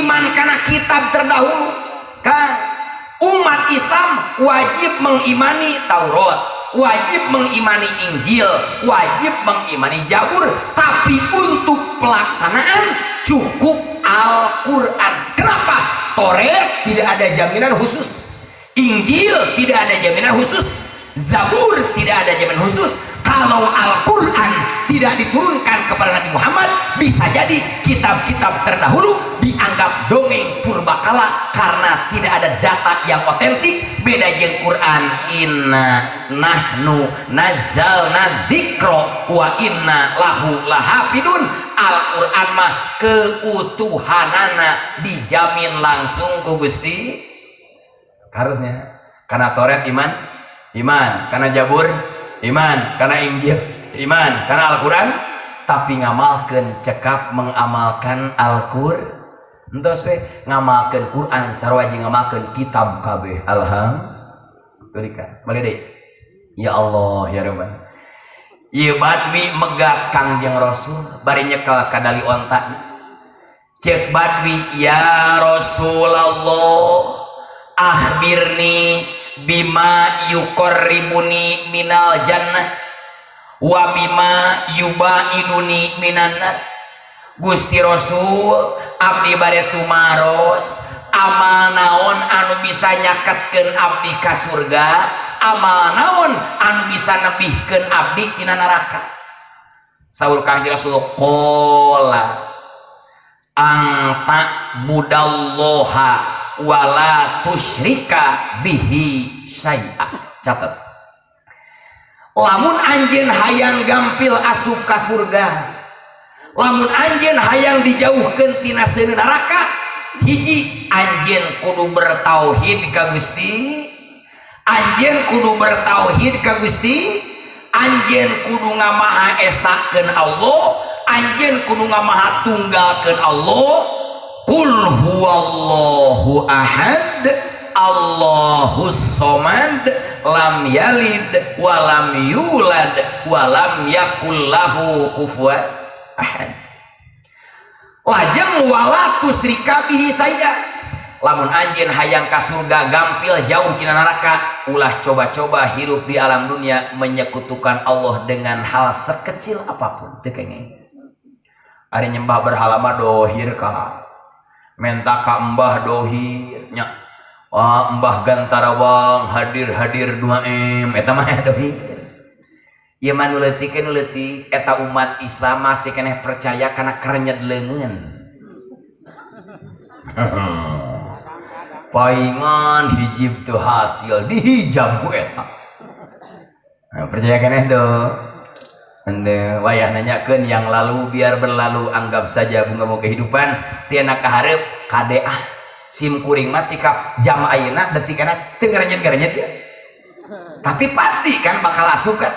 iman kana kitab terdahulu kan umat Islam wajib mengimani Taurat, wajib mengimani Injil, wajib mengimani Jabur, tapi untuk pelaksanaan cukup Al-Quran. Kenapa? Taurat tidak ada jaminan khusus, Injil tidak ada jaminan khusus, Zabur tidak ada jaminan khusus. Kalau Al-Quran tidak diturunkan kepada Nabi Muhammad, bisa jadi kitab-kitab terdahulu dianggap dongeng purbakala karena tidak ada data yang otentik. Beda jeung Quran, inna nahnu nazzalna dzikra wa inna lahu lahafidun. Al-Quran mah keutuhanana dijamin langsung ku Gusti. Harusnya karena Taurat iman, karena Jabur iman, karena Injil iman, karena Al-Quran tapi ngamalkeun cekap mengamalkan Al-Quran entos we ngamalkeun Quran sarua jeung ngamalkeun kitab kabeh alhamdulillah balik deui ya Allah ya Rahman ieu Badwi megat Kangjeng Rasul bari nyekel kadali onta. Cek Badwi, ya Rasulullah, akhbirni bima yuqarribuni minal jannah wa bima yubaiduni minan nar. Gusti Rasul, abdi bade tumaros amal naon anu bisa nyaketkeun abdi ka surga, amal naon anu bisa nebihkeun abdi tina neraka. Saur Kangjeng Rasul, qala anta budallaha wala tusyrika bihi syai'a. Catat, lamun anjeun hayang gampil asup ka surga, lamun anjeun hayang dijauhkeun tina seuneu neraka, hiji anjeun kudu bertauhid ka Gusti, anjeun kudu bertauhid ka Gusti, anjeun kudu ngamaha esakeun Allah, anjeun kudu ngamaha tunggalkeun Allah. Qul huwallahu ahad Allahus somad lam yalid walam yulad walam yakul lahu kufuwan ahad. Lajeng wala tusyrika bihi saya. Lamun anjeun hayang ka surga gampil jauh tina neraka, ulah coba-coba hidup di alam dunia menyekutukan Allah dengan hal sekecil apapun. Teu kenging ari nyembah berhala mah dohir ka, menta ka embah dohir nya. Mbah Gantarawang hadir 2M eta mah dohir. Ieu mah nu leutik eta umat Islam masih keneh percaya kana kerenyet leungeun. Paingan hijib teu hasil dihijab ku eta. Percaya keneh tuh. Ande wayah nanyakeun yang lalu biar berlalu, anggap saja bunga kehidupan, tiana kaharep kade sim kuring mah tika jam ayeuna detikana teu ngarenyet ya. Tapi pasti kan bakal asup kan.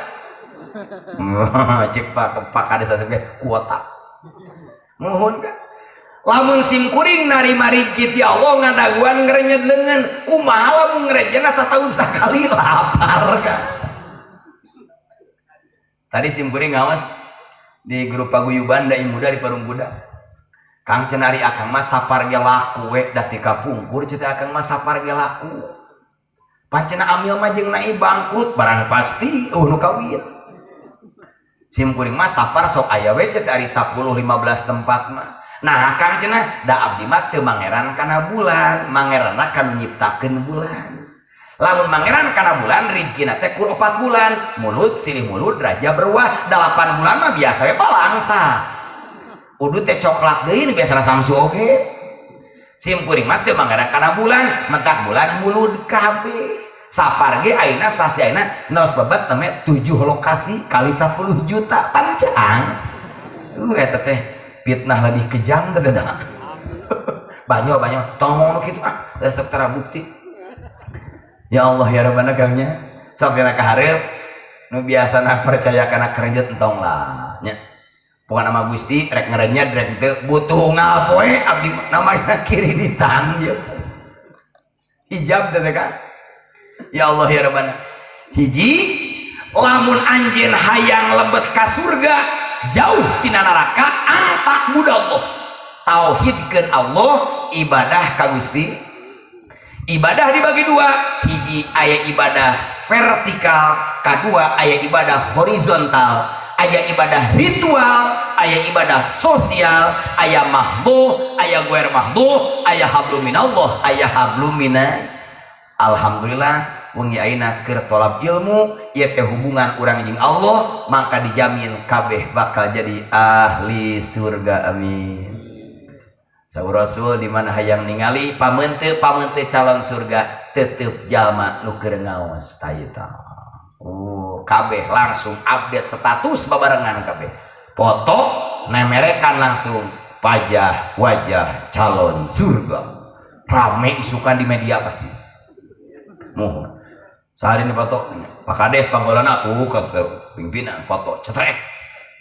Cek pak kades asup kuota. Muhun kan. Lamun sim kuring narima rizki ti Allah ngadaguan ngarenyet leungeun, kumaha lamun ngarenyetna satahun sakali lapar kan. Tadi sim kuring ngawas di grup paguyuban dai muda di Parung Budak. Kang cenari akang mah sapar ge laku we da ti kapungkur ceuk akang mah sapar ge laku. Pancena amil mah jeung nai bangkrut barang pasti nu kawin. Sim kuring mah sapar sok aya we ceuk ari 10 15 tempat mah. Nah kang cenah da abdi mah teu mangeran kana bulan, mangeranna kanu nyiptakeun bulan. Lamun mangeran kana bulan rizkina teh kur 4 bulan, mulut silih mulut raja berwah, 8 bulan mah biasa we palangsa. Udu teh coklat deui biasana samsu oge. Sim kuring mah teu mangeran kana bulan, mentak bulan mulut kabeh. Sapar ge ayeuna sasi ayeuna naos babat name 7 lokasi kali 10 juta pancang. Eta teh fitnah lebih kejam teh da. Banyak tong ngomong kitu resep tara bukti. Ya Allah ya Rabbana kangnya sok dina kaharep nu biasana percaya kana kerenjet entong lah nya. Pokona nama Gusti rek ngarenyet rek teu butuh ngapoe abdi namanya kirinitan ieu. Hijab teh kan. Ya Allah ya Rabbana. Hiji, lamun anjeun hayang lebet ka surga, jauh tina neraka, anta budallah. Tauhidkeun Allah, ibadah ka Gusti. Ibadah dibagi dua, hiji aya ibadah vertikal, kedua aya ibadah horizontal, aya ibadah ritual, aya ibadah sosial, aya mahdhu, aya guer mahdhu, aya hablum minallah, aya hablum minan. Alhamdulillah wengi ayeuna keur tolab ilmu ieu teh hubungan urang jeung Allah, maka dijamin kabeh bakal jadi ahli surga, amin. Saur Rasul di mana hayang ningali pamenteun calon surga tetep jalma nu keur ngaos tayta. Kabeh langsung update status babarengan kabeh. Foto nemerekan langsung wajah calon surga. Rame isukan di media pasti. Mohon. Sehari ini foto Pak Kades panggolan aku ke pimpinan foto cetrek.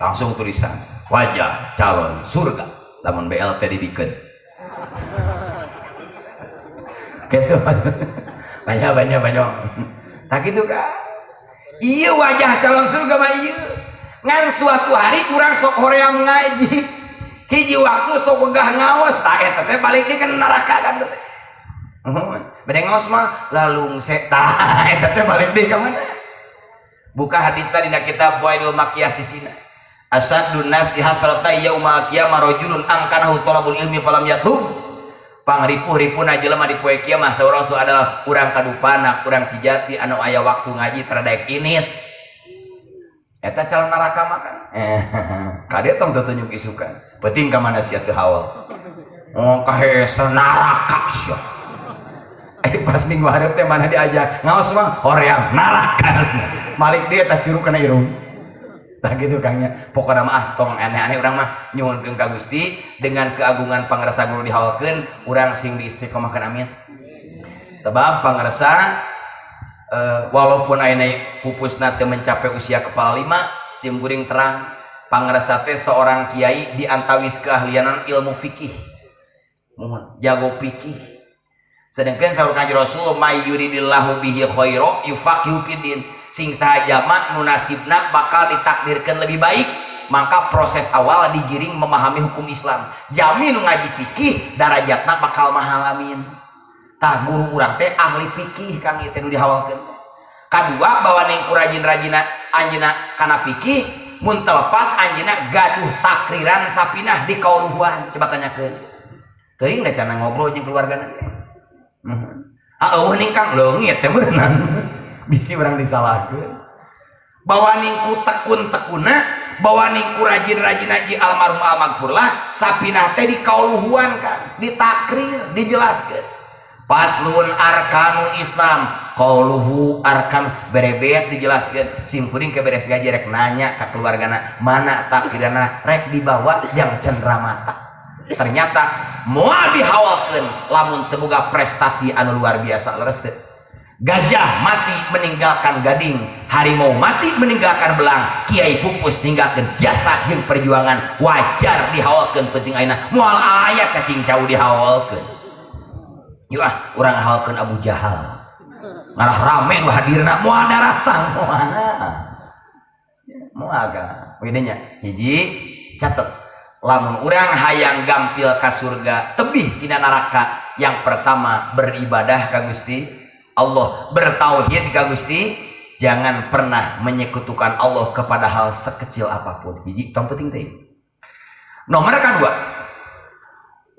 Langsung tulisan wajah calon surga. Lamun BLT dibikeun gitu banyak tak gitu kan. Iya wajah calon surga mah iya ngan suatu hari kurang sok hoream ngaji hiji waktu sok begah ngaos eta teh balik di ke neraka kan teh bade ngaos mah lalung setan eta teh balik di ka mana buka hadis tadi dina kitab Waidul Maqiyas sisina asadun nasi hasrata yaumul qiyamah rajulun angkanahu talabul ilmi falam yatlub pangripuh-ripuna jelema di poe kiamah saurang adalah urang kadupana urang Cijati anu aya waktu ngaji terdaek init eta calon neraka makan kade tong tunjuk isukan penting ka mana sia teu hawal oh kahesa neraka sia pas minggu hareup teh mana diajak ngaos mah hoream neraka sia malik dia tah curug kana irung tah gitu kangnya pokona mah tong aneh-aneh urang mah nyuhunkeun ka Gusti dengan keagungan pangarsa guru dihawalkeun urang sing diistiqomahkeun amin sebab pangarsa walaupun ayeuna pupusna teu mencapai usia kepala 5 simkuring terang pangarsa teh seorang kiai diantawis keahlianan ilmu fikih mohon jago fikih sedangkan saur kanjeng Rasul may yuridillahu bihi khaira yufaqihu fiddin sing sahaja mak nu nasibna bakal ditakdirkan lebih baik maka proses awal digiring memahami hukum Islam jami nu ngaji fikih darajatna bakal mahal amin tah guru urang teh ahli fikih kang ieu teh nu dihawalkeun kadua bawa ning kurajin-rajina anjeunna kana fikih mun telepat anjeunna gaduh takriran sapinah di kauluhuan coba tanyakeun teuing da cenah ngobrol jeung keluargana eueuh ning kang leungit teh beunang bisi urang disalahkeun bawa ning ku tekun-tekuna bawa ning kurajin-rajin haji almarhum almagfurlah sapinah teh di kauluhuan kan ditakrir dijelaskeun Paslun arkanul Islam qauluhu arkan berebet dijelaskan simpuring ke beres gaji rek nanya ke keluargana mana takdirana rek dibawa jang cenderamata ternyata moal dihawalkeun lamun teu boga prestasi anu luar biasa leres teu gajah mati meninggalkan gading harimau mati meninggalkan belang kiai pupus tinggalkan jasa jeung perjuangan wajar dihawalkeun penting ayeuna moal aya cacing cau dihawalkeun yuk orang halkeun Abu Jahal ngarah rame nu hadirna moal daratang moal ka bedanya hiji catet lamun urang hayang gampil ka surga tebih tina neraka yang pertama beribadah ka Gusti Allah bertauhid ka Gusti jangan pernah menyekutukan Allah kepada hal sekecil apapun hiji tong penting teh nomor kedua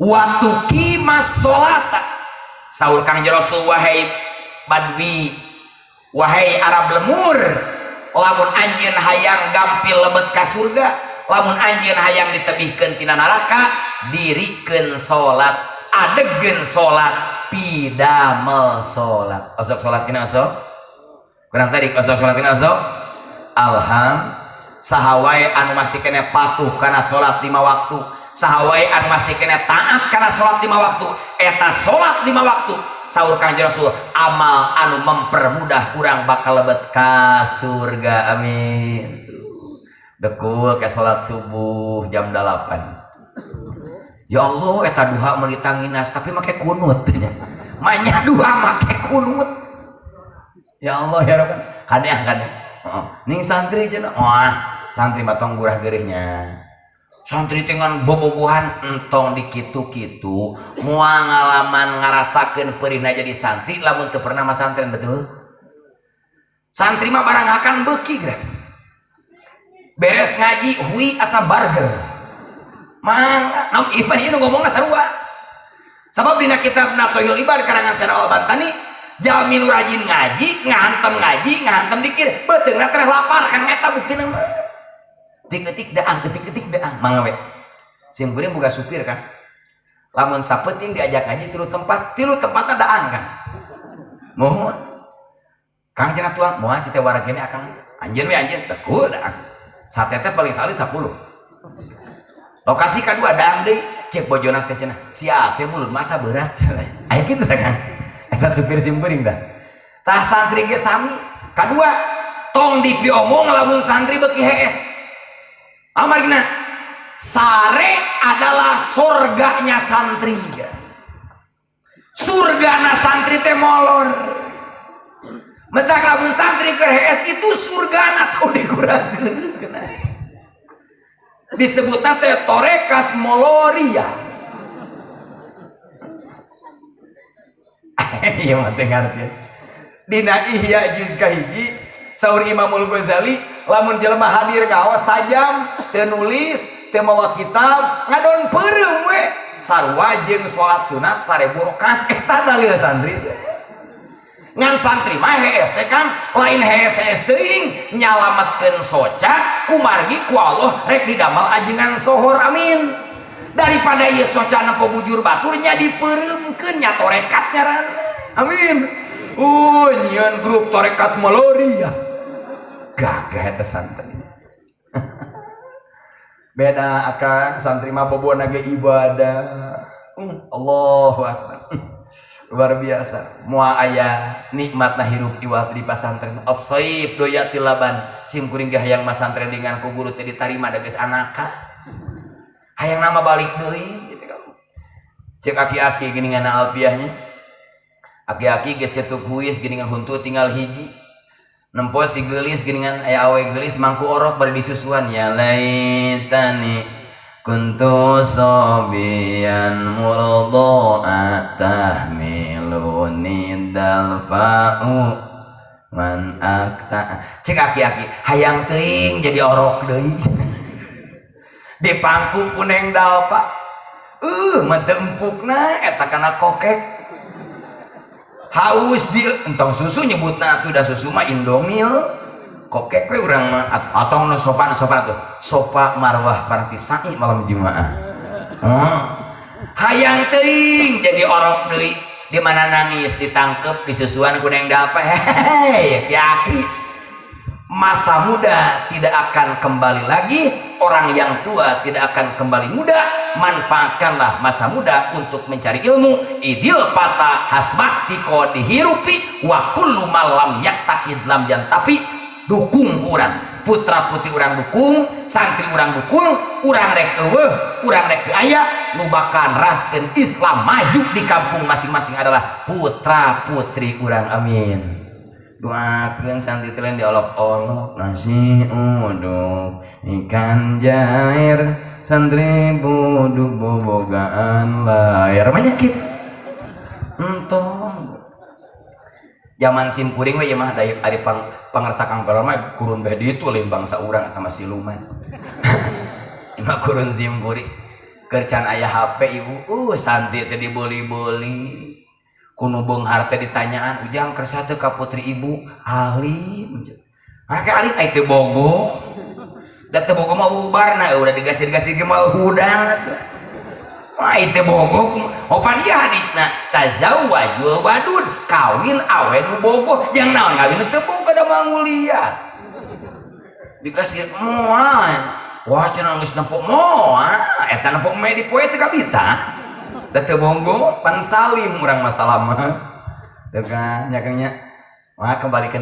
watuki masolata saur Kangjeng Rasul wahai badwi wahai Arab lemur lamun anjeun hayang gampil lebet ka surga lamun anjeun hayang ditebihkeun tina neraka dirikeun salat adegeun salat pidamel salat osok salat tina osok kurang tadi osok salat tina osok alham sahawai anu masih kena patuh kana salat 5 waktu sahawai anu masih kena taat kana salat 5 waktu eta salat 5 waktu saur Kanjeng Rasul amal anu mempermudah kurang bakal lebet ka surga amin dekul ke salat subuh jam 8 ya Allah eta duha meuli tanginas tapi make kunut manya duha make kunut ya Allah ya Rabb kadeh ning santri cenah santri batong gurah geurihnya santri dengan bobogohan entong dikitu-kitu moal ngalaman ngarasakeun perihna jadi santri lamun teu pernah masantren betul santri mah barang akan beuki geura beres ngaji hui asa burger mangga nam ieu nu ngomongna sarua sabab dina kitab Nashul Ibad karangan Syarah Al-Bantani jalmi nu rajin ngaji ngahantem dikir beuteungna teh lapar kan eta buktina ketik daang mangga we simkuring boga supir kan lamun sapeting diajak ngaji tilu tempat daang kan mohon kang cenah tuang moal cite waragene akang anjeun we anjeun dekul daang sate teh paling salih 10 lokasi kadua daang deui cek bojona teh cenah sia teh mulut masa berat aya kitu teh kan eta supir simkuring dah tah santri ge sami kadua tong dipiomong lamun santri beuki hees amarina sare adalah surganya santri surgana santri teh molor mentak lamun santri keur hees itu surgana tong dikurangkeun disebutna teh torekat moloria. Iya mah teh ngarti dina Ihya juz kahiji saur Imamul Ghazali lamun jelema hadir ngaos sajam teu nulis teu mawa kitab ngadon peureum we sarua jeung salat sunat 1000 rakaat eta dalil santri ngan santri mah hees teh kan lain hees teuing nyalametkeun soca kumargi ku Allah rek didamel ajengan sohor amin daripada ieu soca nempo bujur batur nya dipeureumkeun nya torekat ngaran amin. Nyian grup torekat maloria gagah eta santri beda akan santri mah boboana ge ibadah. Allahu akbar luar biasa moal aya nikmatna hirup iwal di pasantren as-saib doyatil laban sim kuring ge hayang masantren dengan ku guru teh ditarima da geus anaka hayang nama balik deui gitu kan cek aki-aki geuningan alfiahnya aki-aki geus cetuk huis geuningan huntu tinggal hiji nempo si geulis geuningan aya awe geulis mangku orok bari disusuan ya laitani kuntu sobian murdoa tahmiluni dalfa'u man akta cek aki-aki hayang teuing jadi orok deui di pangku kuneng dalpa mentempukna eta kana kokek haus di entong susu nyebutna atuh da susu mah Indomil kokek we urang mah atong sopan tuh sopa marwah para pisai malam Jumaah hayang teuing jadi orok deui di mana nangis ditangkep disusuan kuneng dalpa hei yaki masa muda tidak akan kembali lagi orang yang tua tidak akan kembali muda manfaatkanlah masa muda untuk mencari ilmu idil pata hasmaktiko dihirupi wa kullu malam yaktakid lam tapi dukung kurang putra putri urang dukung santri urang dukung urang rek eueuh urang rek aya nu bakal raskeun Islam maju di kampung masing-masing adalah putra putri urang amin doakeun santri teh diolok-olok nasi uduk ikan jair santri buduk bobogaan layar menyakit entong zaman simpuring we mah ari pangarsa kang mah kurun bae ditu lain bangsa urang eta mah siluman imah kurun simpuring keur can aya HP ibu santri teh diboli-boli kuno beunghar teh ditanyaan ujang kersa teu ka putri ibu alim make alim ai teu bogo da teu bogo mah ubarna udah digasir-gasir ge mah hudang atuh ai teu bogo opan ieu hadisna tazawwajul wadud kawin awe nu bogo jang naon kawin teu bogo da manguliat dikasih moal wah cenah geus nempok moal eta nempok me di poe teu kabita da teu bogo pan salim urang masalah mah teu kan nya kengnya wah kembalikan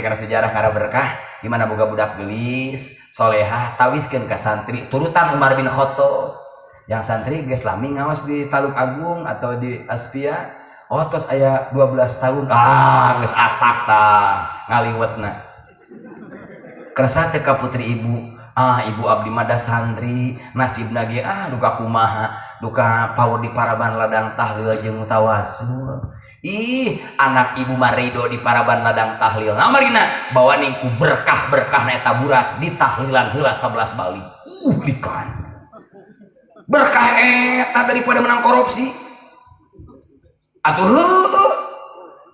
karena sejarah karena berkah gimana boga budak gelis solehah tawiskeun ka santri turutan Umar bin Khattab yang santri geus lami ngaos di Taluk Agung atau di Aspia tos aya 12 tahun geus asak tah ngaliwetna kersa teh ka putri ibu ibu abdi mah santri nasibna ge duka kumaha duka paur di paraban ladang tahlil jeung tawasul anak ibu marido di paraban ladang tahlil namarina bawa ningku berkah-berkah na eta buras di tahlilan heula 11 bali likan berkah eta daripada menang korupsi atuh heuh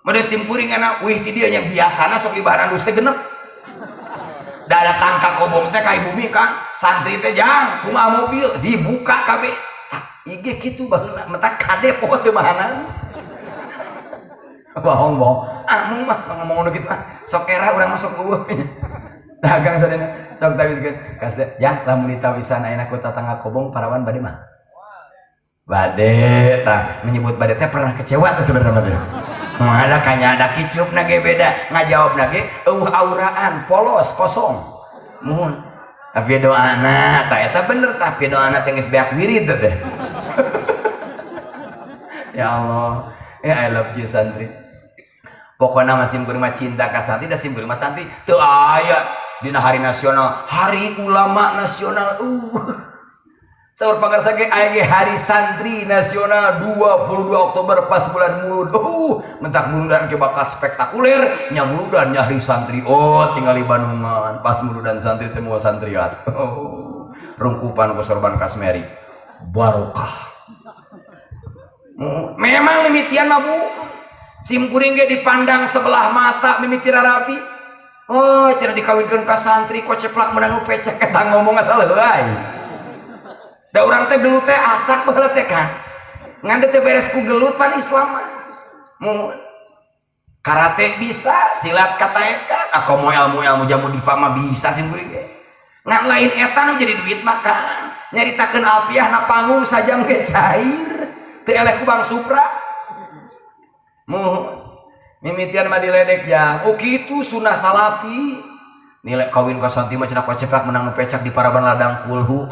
mode simpuring anak wih ti dieu nya biasana sok libaran dus teh genep da ada tangka kobong teh ka ibu mi kan santri teh jang kumaha mobil dibuka kabeh ige kitu baheula mentak kade poho teu mahanan bohong anu mah ngomong gitu sok era urang masuk eueuh dagang sadena sok tawiskeun kase ya lamun ditawisan ayeuna ku tatangga kobong parawan bade mah bade tah menyebut bade teh pernah kecewa teh sebenarnya teh ada kanya ada kicupna ge beda ngajawabna ge auraan polos kosong muhun tapi doana tah eta bener tapi doana teh geus beak wirid teh ya Allah I love you santri pokoknya masih berima cinta ka santri da sim berima santri teu aya dina hari nasional, hari ulama nasional. Saur pangarsa ge aya ge hari santri nasional 22 Oktober pas bulan Mulud. Mentak muludan ke bakal spektakuler nya muludan nya hari santri. Tinggal di Bandungan pas muludan santri teu moal santriat. Rungkupan ku sorban kasmeri. Barokah. Memang mimitian mah Bu. Sim kuring ge dipandang sebelah mata mimiti rarabi. Cenah dikawinkeun ka santri kok ceplak menang nu pecek eta ngomong asal heuy. Da urang teh gelut teh asak baheula teh kan. Ngan teh beres ku gelut pan Islam mah. Mun karate bisa, silat kataekan, mau ilmu jamu dipa mah bisa sim kuring ge. Ngan lain eta nu jadi duit makan. Nyaritakeun alfiah na panggung sajam ge cair. Teu eleh ku Bang Supra. Mun mimitian mah diledek jang. Kitu sunah salapi. Nilai kawin ka santi mah cenah ceplak menang nu pecak di paraban ladang kulhu.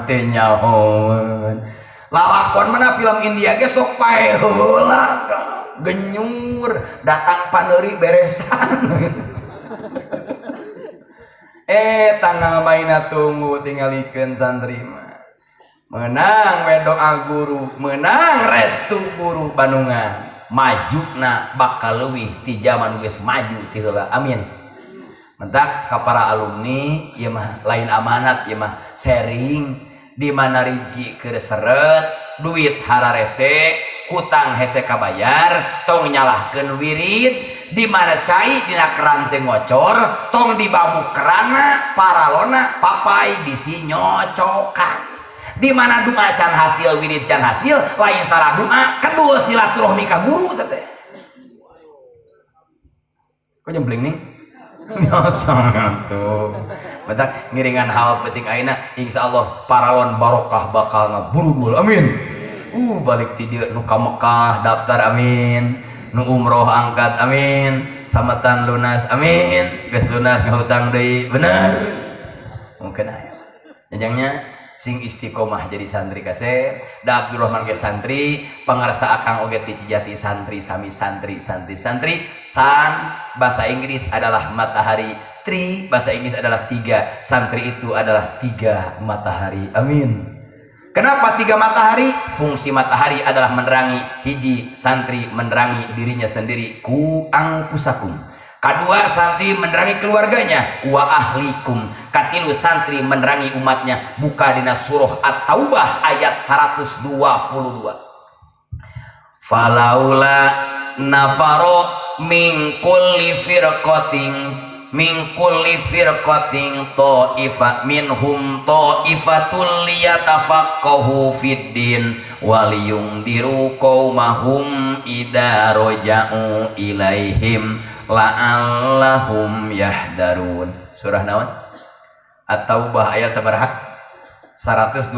Teu nyahoan. Lalakon mana film India ge sok pae heula genyur datang paneuri beresan. Tanggal maina tunggu tingalikeun santri mah. Menang we doa guru, menang restu guru Bandungan. Majuna bakal leuwih ti zaman geus maju ti heula. Amin. Mentak ka para alumni ieu mah lain amanat, ieu mah sharing di mana rigi keur seret duit hararese hutang hese kabayar tong nyalahkeun wirid di mana cai dina keran teu ngocor tong dibamu kerana paralona papai bisi nyocokan di mana doa can hasil wirid can hasil lain salah doa kedua silaturahmi ka guru teh. Kok nyembling nih? Nyosong tuh. Mentak ngiringan hal penting ayeuna insyaallah paralon barokah bakal ngaburudul. Amin. Balik ti dieu nu ka Mekah daftar amin. Nu umroh angkat amin. Samatan lunas amin. Geus lunas ngahutang deui bener. Mungkin aya. Janjangnya sing istiqomah jadi santri kase da Abdurrahman ge santri pangarsa akang oge ti Cijati santri sami santri san bahasa Inggris adalah matahari, tri bahasa Inggris adalah 3, santri itu adalah 3 matahari. Amin. Kenapa 3 matahari? Fungsi matahari adalah menerangi, hiji santri menerangi dirinya sendiri ku angpusakum. Kedua santri menerangi keluarganya wa ahlikum. Katilu santri menerangi umatnya. Buka dina surah At-Taubah ayat 122. Falaula nafaro min kulli firqatin ta'ifa minhum ta'ifatul liyatafaqahu fid din waliyundiru qaumahum idza raja'u ilaihim la'allahum yahdarun. Surah naon? At-Taubah ayat sabaraha? 122.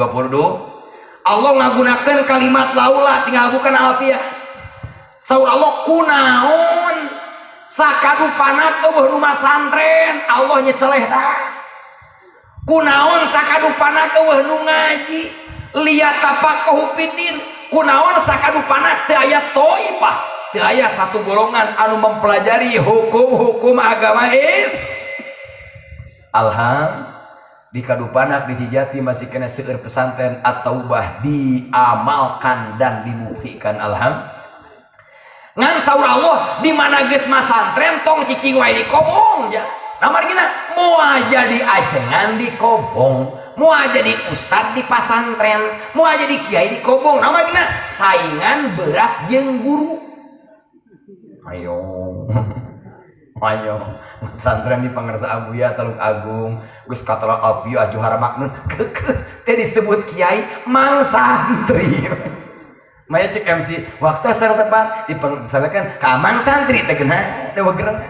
Allah ngagunakeun kalimat laula tinggal bukan alfiah. Saur Allah kunaon sakadupanat eueuh rumah santren Allah nyeceleh dah. Kunaon sakadupanat eueuh nu ngaji liyatafaqahu fiddin. Kunaon sakadupanat teu aya taifah, teu aya satu golongan anu mempelajari hukum-hukum agama Alham di kadupanak di Cijati masih kena seueur pesantren At-Taubah diamalkan dan dibuktikan. Alham ngan saur Allah di mana geus masantren tong cicing wae di kobong ya. Namargina moal jadi ajengan di kobong, moal jadi ustad di pasantren, moal jadi kiai di kobong. Namargina saingan berat jeung guru. Ayo santren di pangarsa Abuya Taluk Agung geus katelak apieu ajuhara maknun teh disebut kiai mang santri. Maya cek MC waktu asal tepat dipersilakan ka mang santri teh geuna dewe gereng.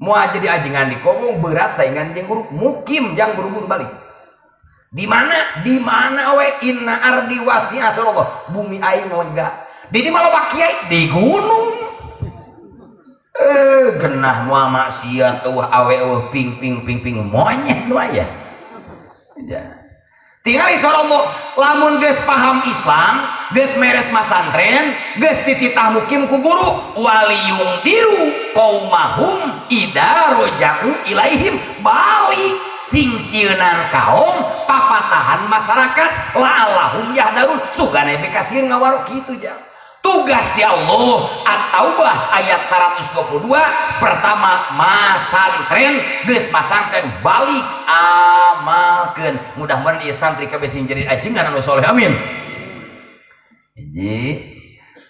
Moal jadi ajengan di kobong berat saingan jeung guru mukim jang buru-buru balik. Di mana we inna ardi wasi'a sallallahu bumi aing lega. Di mana loba kiai di gunung. Genah moal maksiat eueuh awe eueuh ping monyet nu aya. Tinggal insyaallah lamun geus paham Islam geus meres masantren geus dititah mukim ku guru waliyung diru qaumahum ida roja'u ilaihim balik singsieunan kaum papatahan masyarakat la'allahum yahdarun sugana bekasieun ngawarok kitu jah. Tugas di Allah At-Taubah ayat 122 pertama masantren geus masantren balik amalkeun mudah-mudahan ieu santri kabeh sing jadi ajengan anu soleh amin. Jadi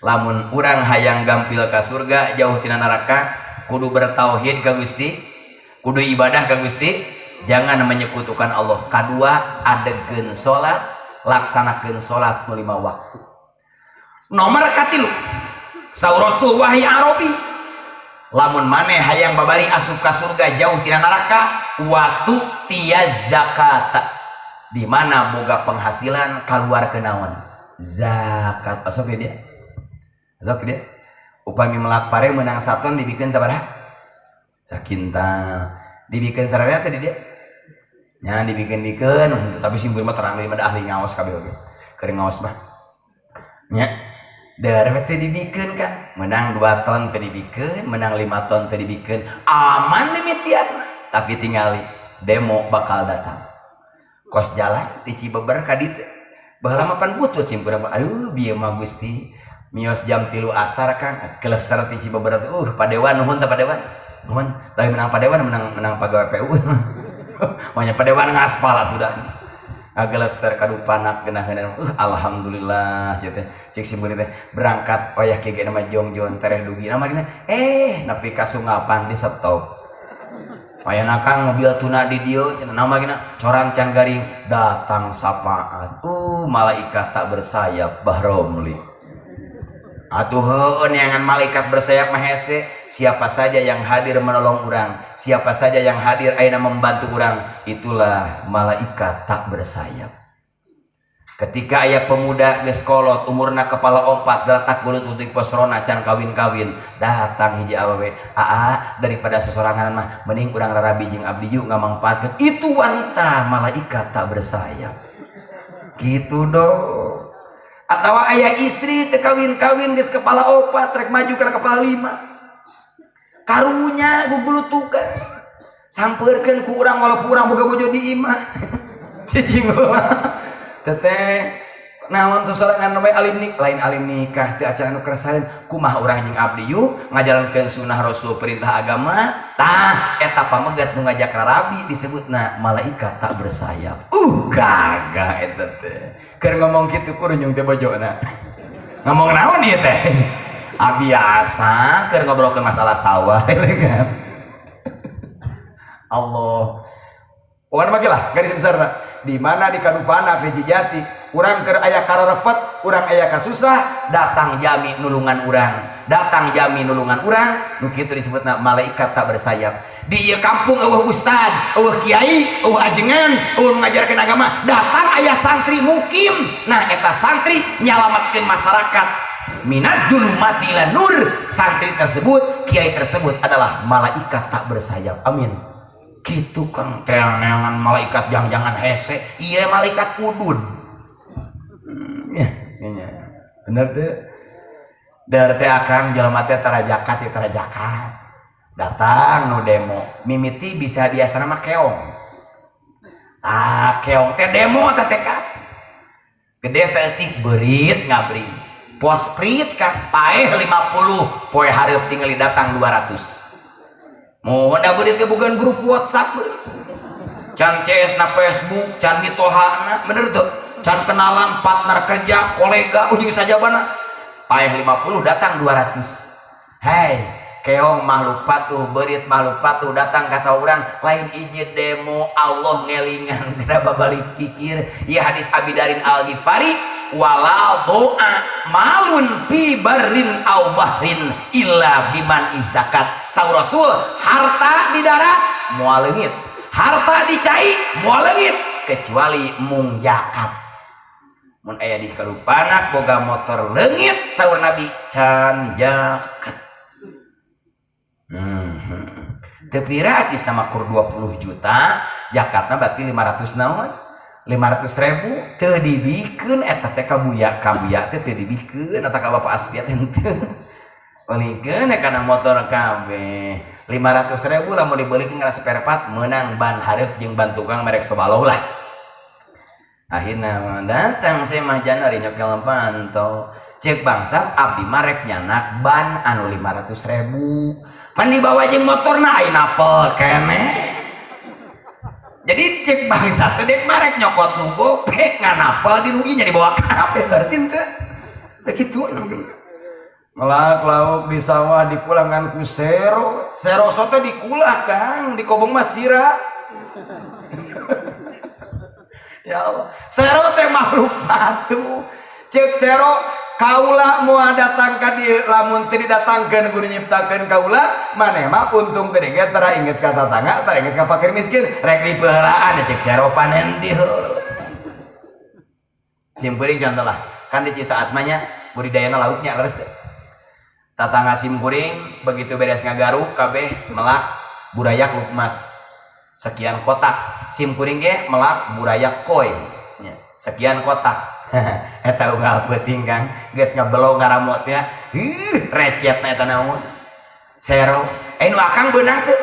lamun urang hayang gampil ka surga jauh tina neraka kudu bertauhid ka Gusti kudu ibadah ka Gusti jangan menyekutukan Allah. Kadua adegeun salat laksanakeun salat 5 waktu. Nomor katilu saur Rasul wahai Arabi lamun maneh hayang babari asup ka surga jauh tina neraka watu tiaz zakata di mana boga penghasilan keluar ke naon zakat asok dia upami melak pare menang saton dibikin sabaraha sakintal dibikin sararea teh dia nya dibikin tapi simpul mah terang mah ahli ngaos kabeh oge keur ngaos mah nya darah teh dibikeun kan menang 2 ton teh dibikeun menang 5 ton teh dibikeun aman dimitian tapi tingali demo bakal datang kos jalan ti Cibeber ka ditu baheula mah pan butut simpurna aduh bieu mah Gusti mios jam 3 asar kan keleser ti Cibeber padewan nuhun teh padewan nuhun tapi menang padewan menang pagawe PU manya padewan ngaspal atuh dah ageleser kadupanak geunaheun alhamdulillah cek simpul teh berangkat oyah kege nama jongjon tereh dugi nama gini nepi ka Sungapan di stop payana kang mobil tuna di dieu cenah nama gini coran can garing datang sapaat malaikat tak bersayap bahromli atuh heueun neangan malaikat bersayap mah hese siapa saja yang hadir menolong urang siapa saja yang hadir ayeuna membantu urang itulah malaikat tak bersayap. Ketika aya pemuda geus kolot umurna kepala 4 dalatak beuleut utik posrona can kawin-kawin datang hiji awewe daripada sesorangan mah mending urang rarabi jeung abdi yuk ngamangpaatkeun itu wanta malaikat tak bersayap gitu dong. Atawa aya istri teu kawin-kawin geus kepala 4 rek maju ka kepala 5 karunya gugulutukan sampeurkeun ku urang walaupun urang boga bojo di imah cicing teteh naon sesorangan we alim lain alim nikah teu acan anu keresaheun kumaha urang jeung abdi yuk ngajalankeun sunnah Rasul perintah agama tah eta pamegat nu ngajak rarabi disebutna malaikat tak bersayap gagah eta teh keur ngomong kitu kurunyung teh bojona ngomong naon ieu teh biasa keur ngobrolkeun masalah sawah kan Allah wan mah lah garis besarna di mana di kadupana Peji Jati urang keur aya kararepet urang aya kasusah datang jami nulungan urang nu kitu disebutna malaikat tak bersayap. Di ieu kampung eueuh ustad eueuh kiai eueuh ajengan eueuh ngajarkeun agama datang aya santri mukim nah eta santri nyalametkeun masyarakat minad dulumati ila nur santri tersebut kiai tersebut adalah malaikat tak bersayap amin gitu kang teangan malaikat jangan hese iya malaikat udun ya bener teh dari teh akang jelema teh tarajakat datang nu demo mimiti bisa biasa nama keong keong teh demo teh tekad gede saeutik beurit ngabring pos prit kan paeh 50 poe hareup tinggali datang 200 mohon da beurit teh bogaan grup WhatsApp can CS na Facebook can mitohana bener tuh can kenalan partner kerja kolega ujung sajabana paeh 50 datang 200 hei keong makhluk patuh beurit makhluk patuh datang ka saurang lain ijid demo Allah ngelingan geura babalik pikir ieu hadis Abi Darin Al-Ghifari wala doa malun fi barrin au bahrin illa biman izakat saur Rasul harta di darat moal leungit harta di cai moal leungit kecuali mung zakat mun aya di kalupanak boga motor leungit saur Nabi can zakat teu pira acis nama kur 20 juta zakatna berarti 500 naon 500.000 teu dibikeun eta teh kabuya teh teu dibikeun eta ka Bapak Asfiat henteu olikeun kana motor kabeh 500.000 lamun dibelikeun ngara spare part meunang ban hareup jeung ban tukang merek Sobalow lah. Akhirna datang saya mah janari nyokel pantau cek bangsat abdi marek nyanak ban anu 500.000 pan dibawa jeung motorna ayeuna apel keneh. Jadi cek bangsat teh dek marek nyokot nu gope nganapel di nu nya dibawa kabeh berarti teu begitu. Melak lauk di sawah dikulangan ku sero sote dikulah Kang di kobong mah sira. Ya Allah, sero teh makhluk batu. Cek sero kaula moal datang ka dieu lamun teu didatangkeun kudu nyiptakeun kaula maneh mah untung teh ge tara inget ka tatangga tara inget ka fakir miskin rek dipeulaan cek sero panen di heula. Simkuring contoh lah kan di Cisaat mah nya budidayana lautnya leres teh. Tatangga simkuring begitu beres ngagaruh kabeh melak burayak lukmas sekian kotak simkuring ge melak burayak koi nya sekian kotak. Eta unggal peuting Kang geus ngabelo ngaramot ya recetna eta naon sero nu akang beunang teu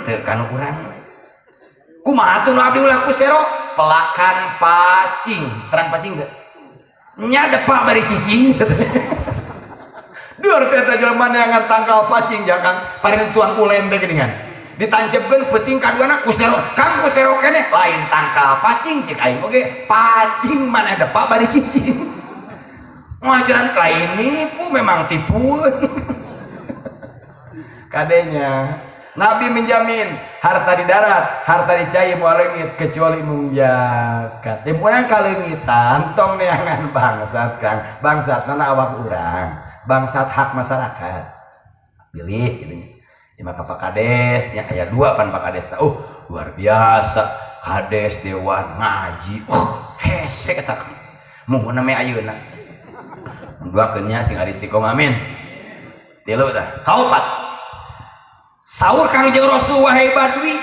teu kanu urang kumaha tuh nu abdi ulah ku sero pelakan pacing terang pacing teu nya depa bari cicing dur teh eta jelema neangan tangkal pacing ja Kang paring tuang ulen teh geuningan ditancepkeun peuting kaduana ku sero Kang ku sero keneh lain tangkal pacing cek aing oge pacing mana depa bari cicing ngajaran lain nipu memang tipuan. Kadenya Nabi menjamin harta di darat harta di cai moal leungit kecuali mung zakat di urang kaleungitan tong neangan bangsat Kang bangsat nana awak urang bangsat hak masyarakat pilih gitu. Maka Pak Kades nya aya 2 pan Pak Kades luar biasa Kades Dewan ngaji hese eta muhun na me ayeuna duakeun nya sing ari istiqomah amin. 3 tah kaopat saur Kang jeung Rasul wahai badwi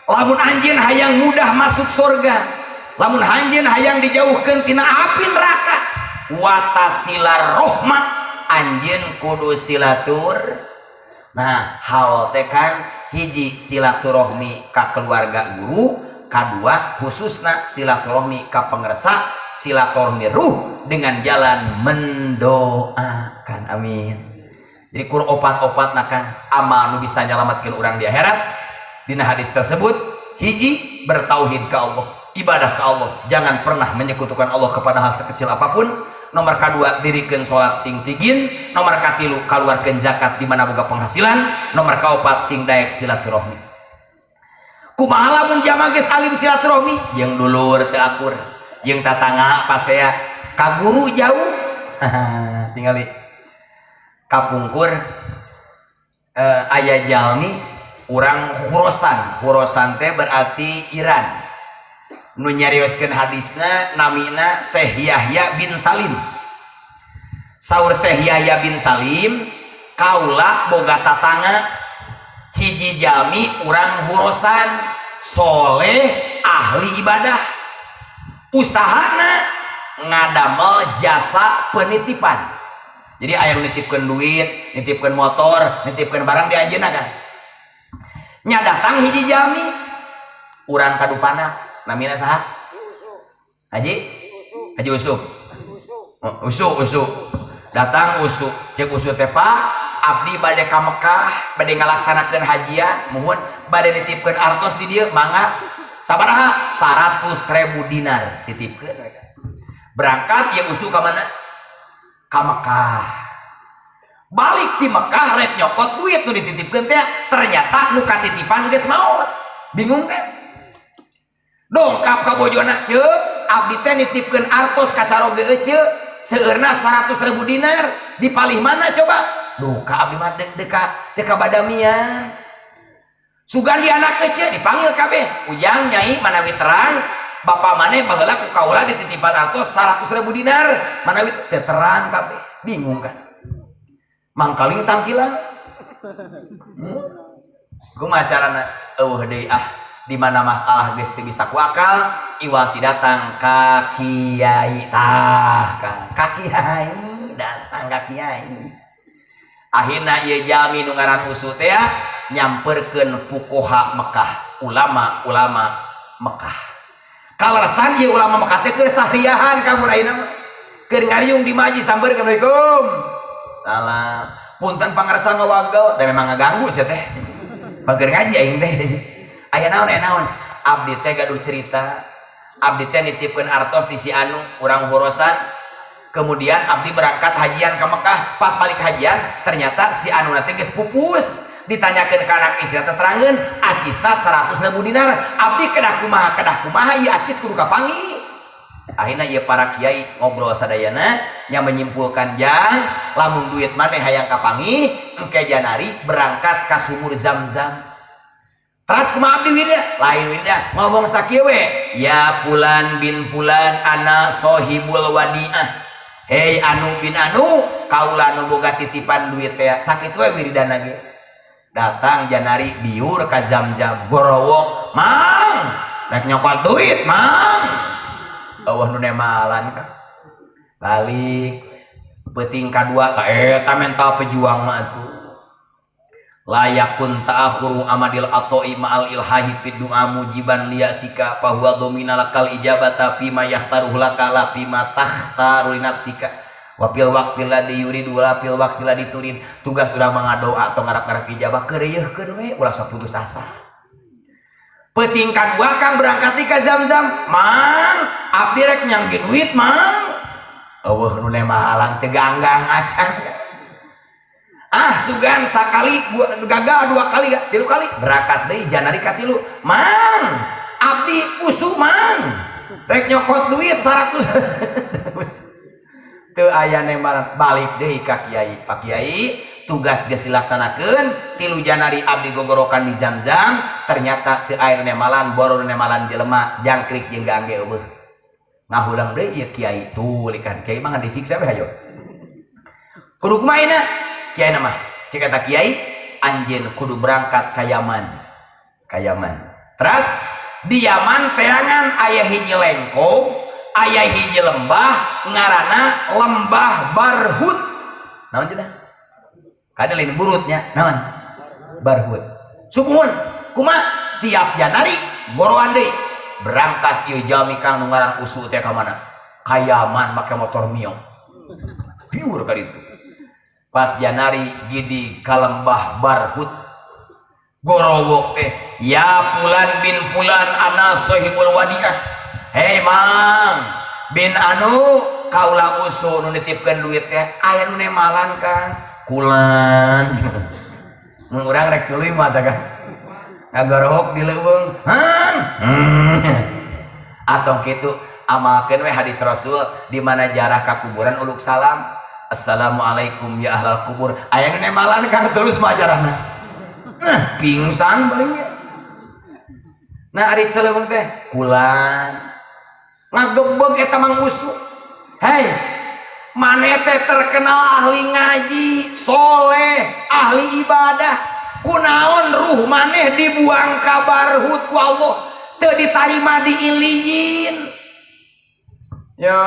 lamun anjeun hayang mudah masuk surga lamun anjeun hayang dijauhkeun tina api neraka watasilar rahmah anjeun kudu silatur. Nah, hal teh kan hiji silaturahmi ka keluarga guru, kadua khususna silaturahmi ka pangresa, silaturahmi ruh dengan jalan mendoakan. Amin. Jadi kur opat-opat kan amal nu bisa nyelamatkeun urang di akhirat. Dina hadis tersebut hiji bertauhid ka Allah, ibadah ka Allah, jangan pernah menyekutukan Allah kepada hal sekecil apapun. Nomor kedua dirikeun salat sing tigin, nomor katilu kaluarkeun zakat di mana boga penghasilan, nomor kaopat sing daek silaturahmi. Kumaha lamun jamaah geus alim silaturahmi jeung dulur teu akur, jeung tatangga pasea ka guru jauh. Tingali kapungkur aya jalmi urang Khurasan teh berarti Iran. Nu nyarioskeun hadisna namina Syekh Yahya bin Salim. Saur Syekh Yahya bin Salim kaula boga tatangga hiji jalmi urang Khurasan soleh ahli ibadah usahana ngadamel jasa penitipan. Jadi aya nitipkeun duit, nitipkeun motor, nitipkeun barang di anjeunna kan. Nya datang hiji jalmi urang kadupana namina saha? Haji Usuk. Usuk. Datang Usuk. Cek Usuk teh Pak, abdi bade ka Mekah, bade ngalaksanakeun hajian, muhun bade nitipkeun artos di dieu, mangga. Sabaraha? 100.000 dinar titipkeun. Berangkat ya Usuk ka mana? Ka Mekah. Balik di Mekah rek nyokot duit nu dititipkeun teh, ternyata nu katitipan geus maot. Bingung kan? Dongkap ka bojona ceuk abdi teh nitipkeun artos ka caroge ceuk seueurna 100.000 dinar dipalih mana coba duh ka abdi mah teh ka badamian sugan di anak ceuk dipanggil kabeh ujang nyai manawi terang bapa maneh baheula ku kaula dititipan artos 100.000 dinar manawi teh terang kabeh bingung kan mangkaling sangkilan kumaha carana eueuh deui di mana masalah geus teu bisa ku akal iwal ti datang ka kiai tah ka kiai datang ka kiai akhirna ieu jalmi nu ngaran Usu teh nyamperkeun fuqaha Mekah ulama-ulama Mekah kaleresan ieu ulama Mekah teh keur sahriahan kamu ayeuna keur ngariung di majlis sambeurkeun Assalamualaikum salam punten pangarsan ngawagel da memang ngaganggu sia teh pangker ngaji aing teh aya naon abdi teh gaduh cerita abdi teh nitipkeun artos di si anu urang horosan kemudian abdi berangkat hajian ke Mekah pas balik hajian ternyata si anu teh geus pupus ditanyakeun ka anak istri teh terangeun acisna 100.000 dinar abdi kedah kumaha ieu acis kudu kapangi akhirnya ieu para kiai ngobrol sadayana nya menyimpulkan jang lamun duit maneh hayang kapangi engke janari berangkat ka sumur Zam-Zam. Terus kumaha abdi wirda lain wirda ngomong sakieu we ya Fulan bin Fulan ana sohibul wadiah hei anu bin anu kaula nu boga titipan duit teh sakitu we wiridana ge datang janari biur ka Zam-Zam gorowok mang rek nyokot duit mang eueuh nu nemalan ka balik peuting kadua ta eta mental pejuang mah atuh layakun ta'akhuru amadil atoi ma'al ilhahi fid du'a mujiban liyasika fa huwa dominalakal ijabata fi ma yahtaruhu laka la fi ma takhtaru li nafsika wa fil waqtil ladzi yuridu la fil waqtil ladzi turid tugas urang mangadoa atau ngarap-ngarap ijabah keureuhkeun we ulah saputus asa peuting kadua kang berangkat ka Zam-Zam mang abdi rek nyangge duit mang eueuh nu nemahalang teu ganggang acan sugan sakali gagal 2 kali 3 kali berangkat deui janari ka 3 mang abdi Usu mang rek nyokot duit 100 teu aya nemaran balik deui ka kiai Pak Kiai tugas geus dilaksanakeun 3 janari abdi gogorokan di Zam-Zam ternyata teu aya nemalan boro nemalan jelema jangkrik jeung gangge eueuh ngahulang deui ieu kiai tulikan kiai mah disiksa we hayo kudu kumaha kiai nama cek kata kiai anjeun kudu berangkat ka Yaman terus di Yaman teangan aya hiji lengkong aya hiji lembah ngaranna lembah Barhut naon cenah kada lain burutnya naon Barhut subuhun kumaha tiap janari goroan deui berangkat ieu jalmi kang nu ngaran Usu teh ka mana ka Yaman make motor mio piur ka ditu pas janari gidi ka lembah Barhut gorowok teh ya Fulan bin Fulan ana sohibul wadiah hei mang bin anu kaula Usu nu nitipkeun duit teh aya nu nemalan kang kulan mun urang rek tuluy mah tah kan ngagorowok di leuweung atong kitu amalkeun we hadis Rasul di mana jarah ka kuburan uluk salam Assalamualaikum ya ahlal kubur aya nu nemalan kang terus majarahna pingsan paling nah ari celeuweung teh kulan ngagebeg eta Mang Usu hei maneh teh terkenal ahli ngaji soleh ahli ibadah kunaon ruh maneh dibuang ka Barhut ku Allah teu ditarima di iliyin ya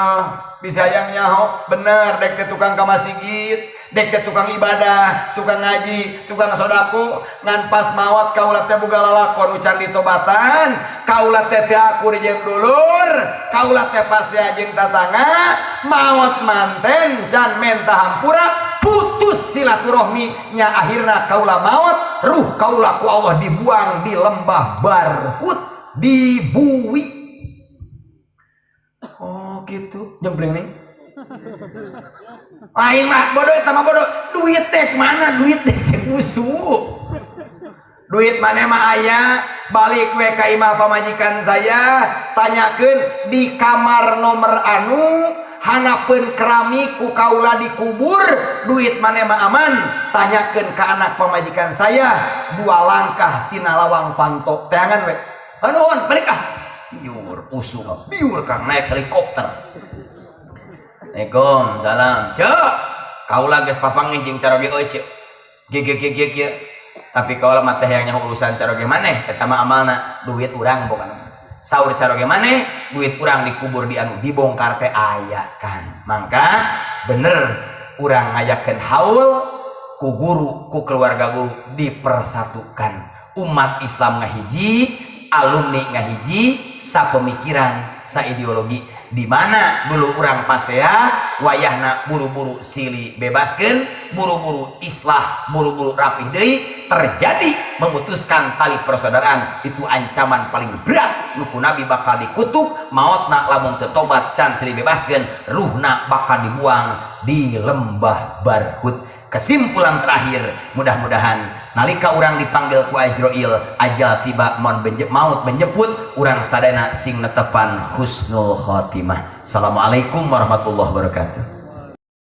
bisa yang nyaho bener dek teh tukang ka masjid dek teh tukang ibadah tukang ngaji tukang sodako ngan pas maot kaula teh boga lalakon ucan ditobatan kaula teh teu akur jeung dulur kaula teh pasea jeung tatangga maot manten can menta hampura putus silaturahmi nya akhirna kaula maot ruh kaula ku Allah dibuang di lembah Barhut dibuwi oh gitu jembleng nih lain mah bodoh eta mah bodoh duit teh mana duit teh Usu duit mana mah aya balik we ka imah pamajikan saya tanyakeun di kamar nomor anu hanapeun keramik ku kaula dikubur duit mana mah aman tanyakeun ka anak pamajikan saya 2 langkah tina lawang pantok teangan we anuhun balik ah biur Usu biur kang naik helikopter Assalamualaikum salam cek kaula geus papanggih jeung cara ge euy cek ge tapi kalau mah teh yang urusan caroge maneh eta mah amalna duit urang bukan saur caroge maneh duit urang dikubur di anu dibongkar teh aya kan. Maka bener urang ngayakeun haul ku guru ku keluarga guru dipersatukan, umat Islam ngahiji, alumni ngahiji, sapemikiran, saideologi. Di mana dulu urang pasea wayahna buru-buru silih bebaskeun, buru-buru islah, buru-buru rapih deui, terjadi memutuskan tali persaudaraan. Itu ancaman paling berat nuku nabi bakal dikutuk, mautna lamun teu tobat can silih bebaskeun, ruhna bakal dibuang di lembah Barhut. Kesimpulan terakhir, mudah-mudahan nalika urang dipanggil ku Ajroil, ajal tiba maut menjemput, urang sadana sing netepan husnul khotimah. Assalamualaikum warahmatullahi wabarakatuh.